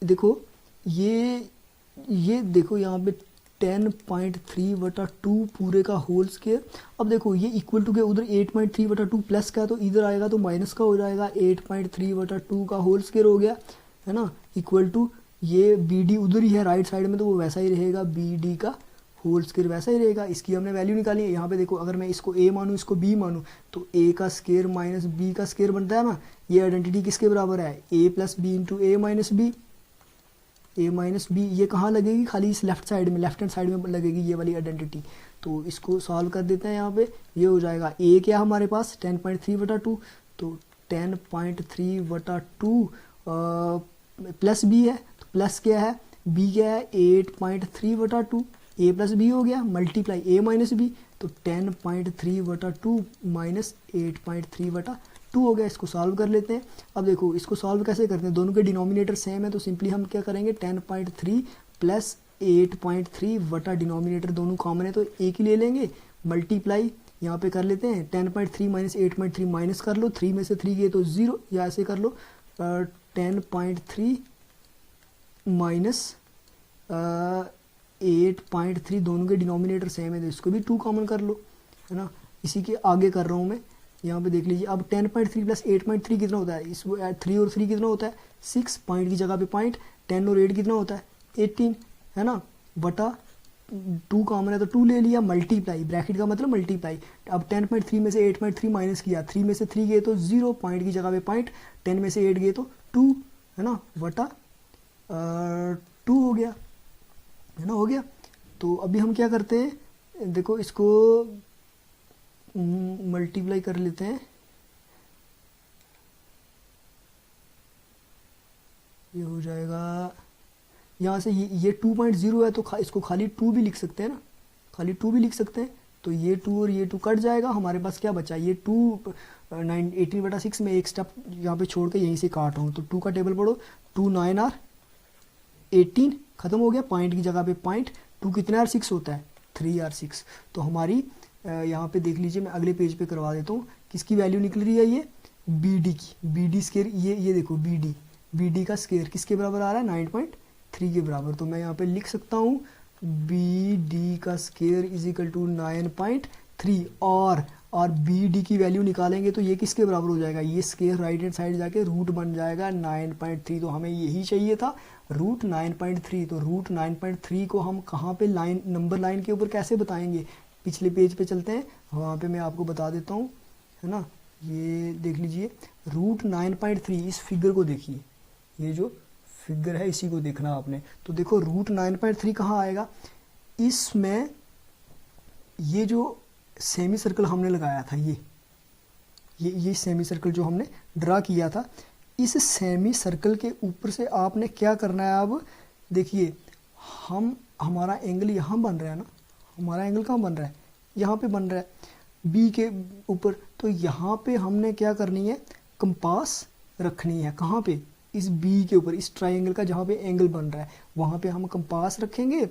देखो ये देखो यहाँ पे 10.3/2 पूरे का होल स्क्वायर। अब देखो ये इक्वल टू के उधर 8.3/2 प्लस का है, तो इधर आएगा तो माइनस का हो जाएगा, 8.3/2 का होल स्क्वायर हो गया, है ना, इक्वल टू ये BD उधर ही है राइट साइड में, तो वो वैसा ही रहेगा, BD का होल स्क्वायर वैसा ही रहेगा। इसकी हमने वैल्यू निकाली है। यहाँ पे देखो अगर मैं इसको A मानूँ, इसको B मानूँ, तो A का स्क्वायर माइनस B का स्क्वायर बनता है ना, ये आइडेंटिटी किसके बराबर है, A plus B into A minus B। ये कहाँ लगेगी, खाली इस लेफ्ट साइड में, लेफ्ट हैंड साइड में लगेगी ये वाली आइडेंटिटी। तो इसको सॉल्व कर देते हैं, यहाँ पे ये हो जाएगा A क्या हमारे पास 10.3/2, तो 10.3/2 प्लस B है, तो प्लस क्या है बी क्या है 8.3/2, ए प्लस बी हो गया मल्टीप्लाई ए माइनस बी, तो 10.3/2 माइनस 8.3/2 हो गया। इसको सॉल्व कर लेते हैं। अब देखो इसको सॉल्व कैसे करते हैं, दोनों के डिनोमिनेटर सेम है तो सिंपली हम क्या करेंगे 10.3 प्लस 8.3 वटा डिनोमिनेटर दोनों कॉमन है तो एक ही ले लेंगे, मल्टीप्लाई यहाँ पे कर लेते हैं 10.3 माइनस 8.3 माइनस कर लो, 3 में से 3 गए तो 0, या ऐसे कर लो 10.3 माइनस 8.3, दोनों के डिनोमिनेटर सेम है तो इसको भी 2 कॉमन कर लो, है ना। इसी के आगे कर रहा हूँ मैं, यहाँ पे देख लीजिए। अब 10.3 प्लस 8.3 कितना होता है, इसको 3 और 3 कितना होता है 6, पॉइंट की जगह पे पॉइंट, 10 और 8 कितना होता है 18, है ना, बटा 2 कॉमन है तो 2 ले लिया, मल्टीप्लाई, ब्रैकेट का मतलब मल्टीप्लाई। अब 10.3 में से 8.3 माइनस किया, 3 में से 3 गए तो 0, पॉइंट की जगह पे पॉइंट, 10 में से 8 गए तो 2, है ना, बटा 2 हो गया, है ना, हो गया। तो अभी हम क्या करते हैं, देखो इसको मल्टीप्लाई कर लेते हैं, ये हो जाएगा यहाँ से ये 2.0 है तो इसको खाली 2 भी लिख सकते हैं ना, खाली 2 भी लिख सकते हैं। तो ये 2 और ये 2 कट जाएगा, हमारे पास क्या बचा, ये 2 18/6 में एक स्टेप यहाँ पे छोड़ के यहीं से काट रहा हूँ तो 2 का टेबल पढ़ो, 2 9 आर 18, खत्म हो गया, पॉइंट की जगह पे पॉइंट, 2 कितना आर 6 होता है 3 आर 6। तो हमारी यहाँ पे देख लीजिए, मैं अगले पेज पे करवा देता हूँ, किसकी वैल्यू निकल रही है, ये बी डी की, बी डी स्केयर, ये देखो बी डी का स्केयर किसके बराबर आ रहा है 9.3 के बराबर। तो मैं यहाँ पे लिख सकता हूँ बी डी का स्केयर इज इक्वल टू 9.3, और बी डी की वैल्यू निकालेंगे तो ये किसके बराबर हो जाएगा, ये स्केयर राइट हैंड साइड जाके रूट बन जाएगा 9.3, तो हमें यही चाहिए था रूट 9.3। तो रूट 9.3 को हम कहाँ पे लाइन, नंबर लाइन के ऊपर कैसे बताएंगे, पिछले पेज पे चलते हैं, वहाँ पे मैं आपको बता देता हूँ, है ना। ये देख लीजिए रूट 9.3, इस फिगर को देखिए, ये जो फिगर है इसी को देखना आपने। तो देखो रूट 9.3 कहाँ आएगा, इसमें ये जो सेमी सर्कल हमने लगाया था, ये सेमी सर्कल जो हमने ड्रा किया था, इस सेमी सर्कल के ऊपर से आपने क्या करना है, अब देखिए हमारा एंगल यहाँ बन रहा है ना, हमारा एंगल कहाँ बन रहा है, यहाँ पे बन रहा है बी के ऊपर। तो यहाँ पे हमने क्या करनी है, कंपास रखनी है, कहाँ पे, इस बी के ऊपर, इस ट्राइंगल का जहाँ पे एंगल बन रहा है वहाँ पे हम कंपास रखेंगे।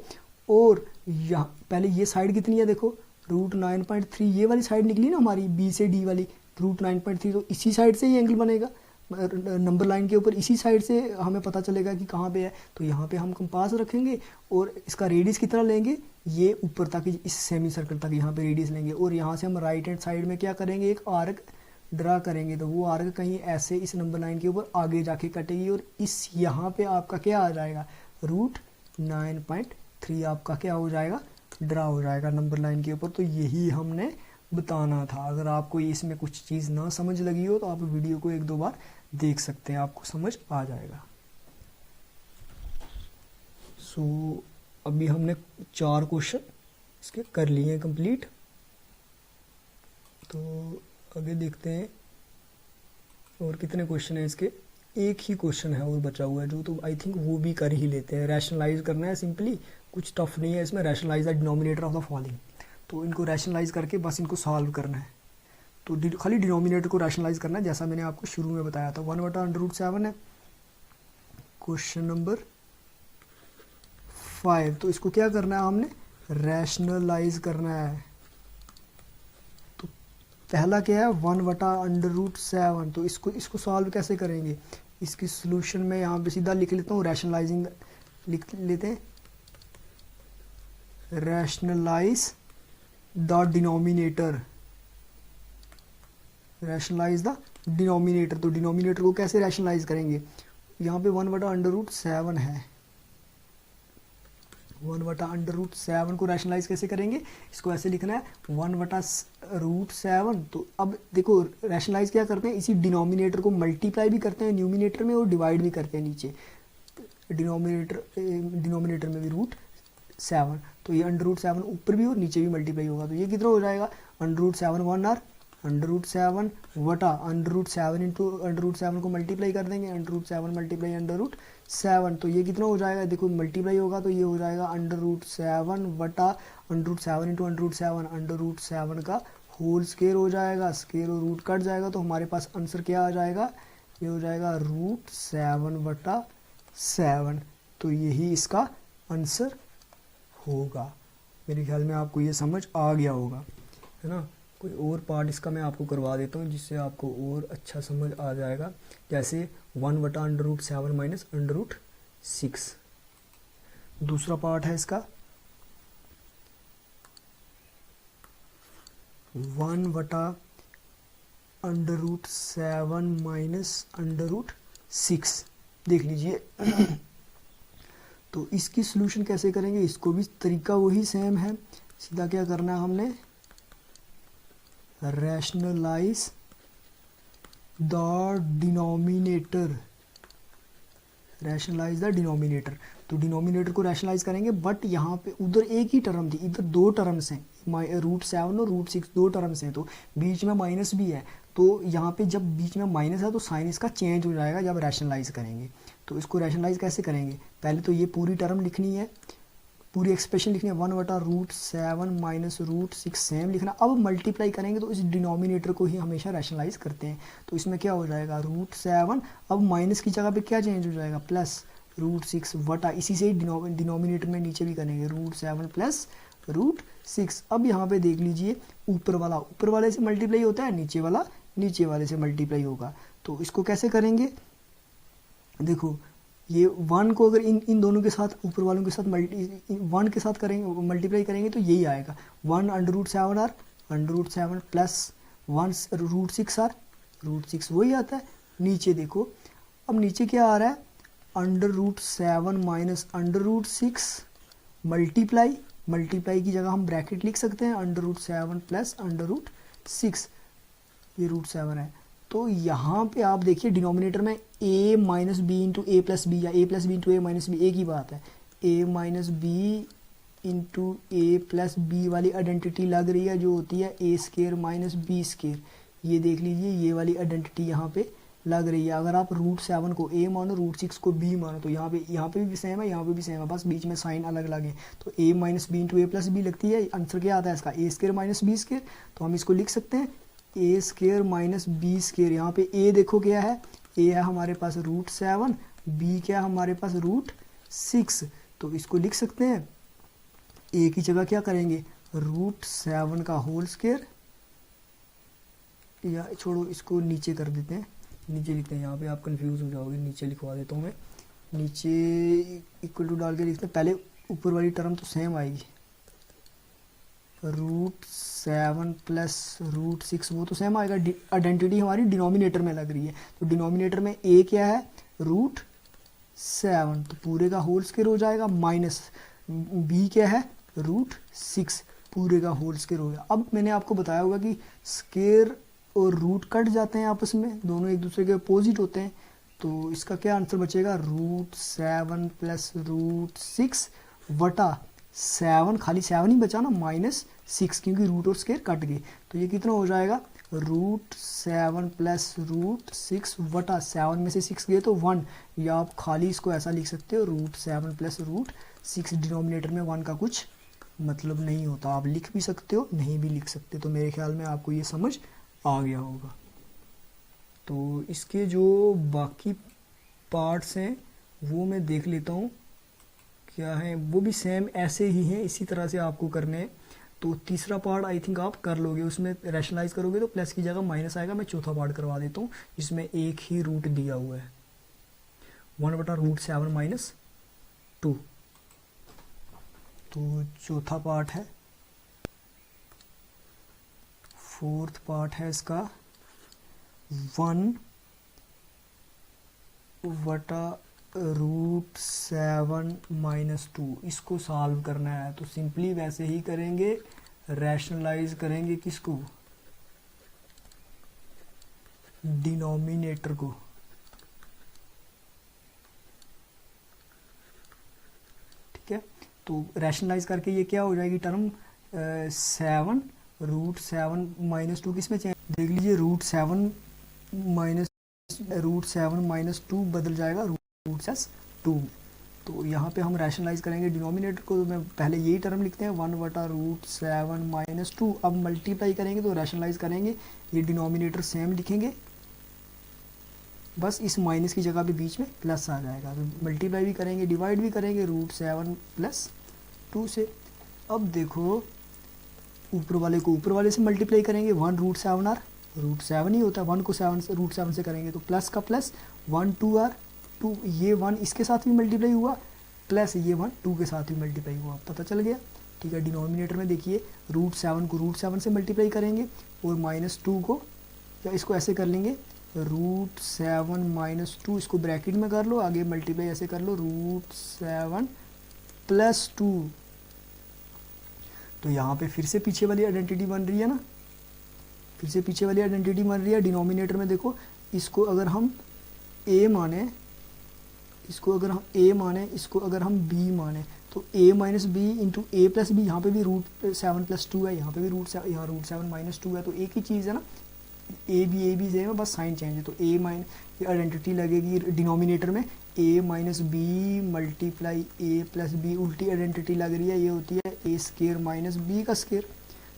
और यहाँ पहले ये साइड कितनी है, देखो रूट 9.3, ये वाली साइड निकली ना हमारी बी से डी वाली, रूट 9.3, तो इसी साइड से ही एंगल बनेगा नंबर लाइन के ऊपर, इसी साइड से हमें पता चलेगा कि कहाँ पे है। तो यहाँ पे हम कंपास रखेंगे और इसका रेडियस कितना लेंगे, ये ऊपर तक, इस सेमी सर्कल तक यहाँ पे रेडियस लेंगे, और यहाँ से हम राइट हैंड साइड में क्या करेंगे, एक आर्क ड्रा करेंगे। तो वो आर्क कहीं ऐसे इस नंबर लाइन के ऊपर आगे जाके कटेगी, और इस यहाँ पे आपका क्या आ जाएगा, रूट 9.3 आपका क्या हो जाएगा, ड्रा हो जाएगा नंबर लाइन के ऊपर। तो यही हमने बताना था। अगर आपको इसमें कुछ चीज़ ना समझ लगी हो तो आप वीडियो को 1-2 बार देख सकते हैं, आपको समझ आ जाएगा। सो अभी हमने 4 क्वेश्चन इसके कर लिए हैं कंप्लीट। तो आगे देखते हैं और कितने क्वेश्चन है इसके, एक ही क्वेश्चन है और बचा हुआ है जो, तो आई थिंक वो भी कर ही लेते हैं। रैशनलाइज करना है सिंपली, कुछ टफ नहीं है इसमें। Rationalise the denominator of the following, तो इनको रैशनलाइज करके बस इनको सॉल्व करना है। तो खाली डिनोमिनेटर को रैशनलाइज करना है, जैसा मैंने आपको शुरू में बताया था। 1/√7 है क्वेश्चन नंबर 5। तो इसको क्या करना है, हमने रैशनलाइज करना है। तो पहला क्या है 1/√7, तो इसको सॉल्व कैसे करेंगे, इसकी सोल्यूशन में यहाँ पे सीधा लिख लेता हूँ, रैशनलाइजिंग लिख लेते हैं, rationalise the denominator, rationalise the denominator. तो डिनोमिनेटर को कैसे रैशनलाइज करेंगे, यहाँ पे 1/√7 है, 1/√7 को रैशनलाइज कैसे करेंगे, इसको ऐसे लिखना है 1/√7। तो अब देखो रैशनलाइज क्या करते हैं, इसी डिनोमिनेटर को मल्टीप्लाई भी करते हैं न्यूमिनेटर में और डिवाइड भी करते हैं नीचे डिनोमिनेटर में भी √7। तो ये √7 ऊपर भी और नीचे भी मल्टीप्लाई होगा, तो ये कितना हो जाएगा, √7 1 आर √7 वटा √7 इंटू √7 को मल्टीप्लाई कर देंगे, √7 मल्टीप्लाई √7, तो ये कितना हो जाएगा, देखो मल्टीप्लाई होगा तो ये हो जाएगा √7 वटा √7 इंटू √7, √7 का होल स्क्वायर हो जाएगा, स्क्वायर और रूट कट जाएगा, तो हमारे पास आंसर क्या आ जाएगा, ये हो जाएगा √7 वटा 7, तो यही इसका आंसर होगा। मेरे ख्याल में आपको ये समझ आ गया होगा, है ना। कोई और पार्ट इसका मैं आपको करवा देता हूँ जिससे आपको और अच्छा समझ आ जाएगा, जैसे 1 वटा √7 माइनस √6। दूसरा पार्ट है इसका 1 वटा √7 माइनस √6, देख लीजिए। तो इसकी सॉल्यूशन कैसे करेंगे, इसको भी तरीका वही सेम है, सीधा क्या करना है हमने, rationalise the denominator, rationalise the denominator, तो डिनोमिनेटर को रैशनलाइज करेंगे, बट यहाँ पे उधर एक ही टर्म थी, इधर दो टर्म्स हैं, √7 और √6 दो टर्म्स हैं, तो बीच में माइनस भी है, तो यहाँ पे जब बीच में माइनस है तो साइन इसका चेंज हो जाएगा जब रैशनलाइज करेंगे। तो इसको रैशनलाइज कैसे करेंगे, पहले तो ये पूरी टर्म लिखनी है, पूरी एक्सप्रेशन लिखनी है, 1 वटा √7 माइनस √6 सेम लिखना। अब मल्टीप्लाई करेंगे तो इस डिनोमिनेटर को ही हमेशा रैशनलाइज करते हैं, तो इसमें क्या हो जाएगा √7, अब माइनस की जगह पे क्या चेंज हो जाएगा, प्लस √6 वटा, इसी से ही डिनोमिनेटर में नीचे भी करेंगे √7 प्लस √6। अब यहाँ पे देख लीजिए ऊपर वाले से मल्टीप्लाई होता है, नीचे वाला नीचे वाले से मल्टीप्लाई होगा, तो इसको कैसे करेंगे, देखो ये 1 को अगर इन दोनों के साथ ऊपर वालों के साथ 1 के साथ करेंगे मल्टीप्लाई करेंगे तो यही आएगा, 1 √7 आर √7 प्लस 1 √6 आर √6 वही आता है। नीचे देखो, अब नीचे क्या आ रहा है, √7 माइनस √6 मल्टीप्लाई की जगह हम ब्रैकेट लिख सकते हैं, √7 प्लस √6, ये √7 है। तो यहाँ पे आप देखिए डिनोमिनेटर में a minus B into A plus B या a plus B into A minus B एक ही बात है, a minus B into A plus B वाली आइडेंटिटी लग रही है जो होती है a square minus B square, ये देख लीजिए ये वाली आइडेंटिटी यहाँ पे लग रही है। अगर आप √7 को a मानो √6 को b मानो तो यहाँ पे भी सेम है, यहाँ पे भी सेम है, बस बीच में साइन अलग अलग है, तो a minus B into A plus B लगती है, आंसर क्या आता है इसका a square minus B square, तो हम इसको लिख सकते हैं a square minus B square. यहाँ पे a देखो क्या है, a है हमारे पास √7, b क्या है हमारे पास √6, तो इसको लिख सकते हैं a की जगह क्या करेंगे √7 का होल स्क्वायर, या छोड़ो इसको नीचे कर देते हैं, नीचे लिखते हैं, यहाँ पे आप कंफ्यूज हो जाओगे, नीचे लिखवा देता हूँ मैं, नीचे इक्वल टू डाल के लिखते हैं, पहले ऊपर वाली टर्म तो सेम आएगी, √7 प्लस √6 वो तो सेम आएगा, आइडेंटिटी हमारी डिनोमिनेटर में लग रही है, तो डिनोमिनेटर में a क्या है √7, तो पूरे का होल स्क्वायर हो जाएगा, माइनस b क्या है √6 पूरे का होल स्क्वायर हो गया। अब मैंने आपको बताया होगा कि स्क्वायर और रूट कट जाते हैं आपस में, दोनों एक दूसरे के अपोजिट होते हैं, तो इसका क्या आंसर बचेगा √7 प्लस √6 वटा 7, खाली 7 ही बचा ना, -6 क्योंकि रूट और स्क्वायर कट गए, तो ये कितना हो जाएगा √7 प्लस √6 वटा 7 में से 6 गए तो 1, या आप खाली इसको ऐसा लिख सकते हो √7 प्लस √6, डिनोमिनेटर में 1 का कुछ मतलब नहीं होता, आप लिख भी सकते हो नहीं भी लिख सकते, तो मेरे ख्याल में आपको ये समझ आ गया होगा। तो इसके जो बाकी पार्ट्स हैं वो मैं देख लेता हूँ क्या है, वो भी सेम ऐसे ही हैं, इसी तरह से आपको करने हैं। तो तीसरा पार्ट आई थिंक आप कर लोगे, उसमें रैशनलाइज करोगे तो प्लस की जगह माइनस आएगा। मैं चौथा पार्ट करवा देता हूँ जिसमें एक ही रूट दिया हुआ है, 1 बटा √7 माइनस 2। तो चौथा पार्ट है, फोर्थ पार्ट है इसका 1 बटा √7 माइनस 2। इसको सॉल्व करना है तो सिंपली वैसे ही करेंगे, रैशनलाइज करेंगे किसको, डिनोमिनेटर को। ठीक है, तो रैशनलाइज करके ये क्या हो जाएगी टर्म 7 √7 माइनस 2 किस में चेंज देख लीजिए √7 - 2 बदल जाएगा √2 में। तो यहाँ पे हम रैशनलाइज करेंगे डिनोमिनेटर को, तो मैं पहले यही टर्म लिखते हैं 1/√7 - 2। अब मल्टीप्लाई करेंगे तो रैशनलाइज करेंगे, ये डिनोमिनेटर सेम लिखेंगे, बस इस माइनस की जगह पे बीच में प्लस आ जाएगा। तो मल्टीप्लाई भी करेंगे डिवाइड भी करेंगे √7 + 2 से। अब देखो ऊपर वाले को ऊपर वाले से मल्टीप्लाई करेंगे, 1√7 √7 ही होता है, 1 को 7 से √7 से करेंगे तो प्लस का प्लस, 1 2 आर 2, ये 1 इसके साथ भी मल्टीप्लाई हुआ, प्लस ये 1 2 के साथ भी मल्टीप्लाई हुआ, पता चल गया। ठीक है, डिनोमिनेटर में देखिए √7 को √7 से मल्टीप्लाई करेंगे और -2 को, या इसको ऐसे कर लेंगे √7 - 2, इसको ब्रैकेट में कर लो, आगे मल्टीप्लाई ऐसे कर लो √7 + 2। तो यहाँ पे फिर से पीछे वाली आइडेंटिटी बन रही है ना, फिर से पीछे वाली आइडेंटिटी बन रही है। डिनोमिनेटर में देखो, इसको अगर हम a माने, इसको अगर हम a माने, इसको अगर हम b माने, तो a - b × a + b, यहाँ पे भी √7 + 2 है, यहाँ पे भी यहाँ √7 - 2 है, तो एक ही चीज़ है ना, a b सेम है, बस साइन चेंज है। तो ये आइडेंटिटी लगेगी डिनोमिनेटर में, a - b × a + b, उल्टी आइडेंटिटी लग रही है, ये होती है a² - b का स्क्वायर।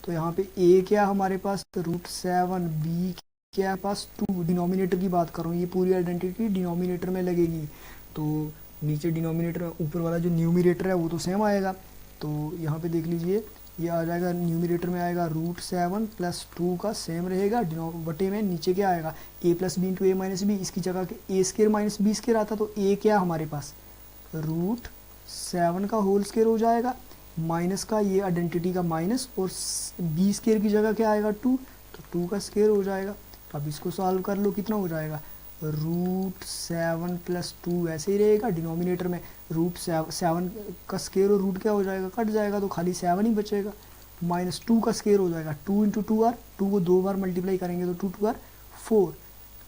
तो यहाँ पे a क्या हमारे पास √7, b क्या पास 2, डिनोमिनेटर की बात कर रहा हूँ, ये पूरी आइडेंटिटी डिनोमिनेटर में लगेगी। तो नीचे डिनोमिनेटर में ऊपर वाला जो न्यूमिनेटर है वो तो सेम आएगा। तो यहाँ पे देख लीजिए, ये आ जाएगा न्यूमिनेटर में आएगा √7 + 2 का सेम रहेगा, बटे में नीचे क्या आएगा a + b × a - b, इसकी जगह के a² - b² आता, तो a क्या हमारे पास √7 का होल स्क्वायर हो जाएगा, माइनस का ये आइडेंटिटी का माइनस, और b² की जगह क्या आएगा 2, तो 2 का स्क्वायर हो जाएगा। अब इसको सॉल्व कर लो, कितना हो जाएगा √7 + 2 ऐसे ही रहेगा। डिनोमिनेटर में √7 का स्क्वायर और रूट क्या हो जाएगा, कट जाएगा, तो खाली 7 ही बचेगा, -2 का स्क्वायर हो जाएगा, 2 × 2 आर, 2 को 2 बार मल्टीप्लाई करेंगे तो 2 × 2 आर 4।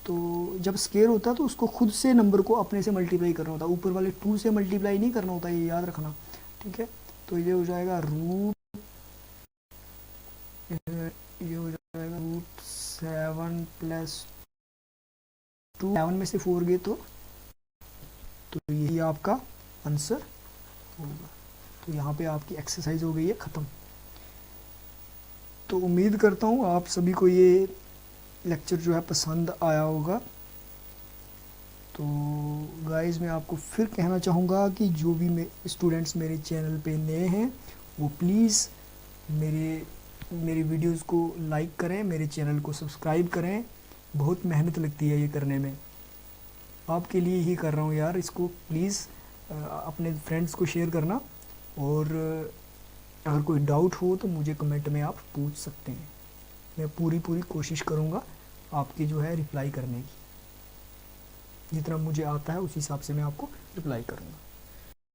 तो जब स्क्वायर होता है तो उसको खुद से नंबर को अपने से मल्टीप्लाई करना होता है, ऊपर वाले 2 से मल्टीप्लाई नहीं करना होता, ये याद रखना। ठीक है, तो ये हो जाएगा √7 + 2, 7 में से 4 गए तो यही आपका आंसर होगा। तो यहाँ पे आपकी एक्सरसाइज हो गई है ख़त्म। तो उम्मीद करता हूँ आप सभी को ये लेक्चर जो है पसंद आया होगा। तो गाइस, मैं आपको फिर कहना चाहूँगा कि जो भी स्टूडेंट्स मेरे चैनल पे नए हैं वो प्लीज़ मेरी वीडियोस को लाइक करें, मेरे चैनल को सब्सक्राइब करें। बहुत मेहनत लगती है ये करने में, आपके लिए ही कर रहा हूँ यार। इसको प्लीज़ अपने फ्रेंड्स को शेयर करना, और अगर कोई डाउट हो तो मुझे कमेंट में आप पूछ सकते हैं। मैं पूरी कोशिश करूँगा आपकी जो है रिप्लाई करने की, जितना मुझे आता है उस हिसाब से मैं आपको रिप्लाई करूँगा।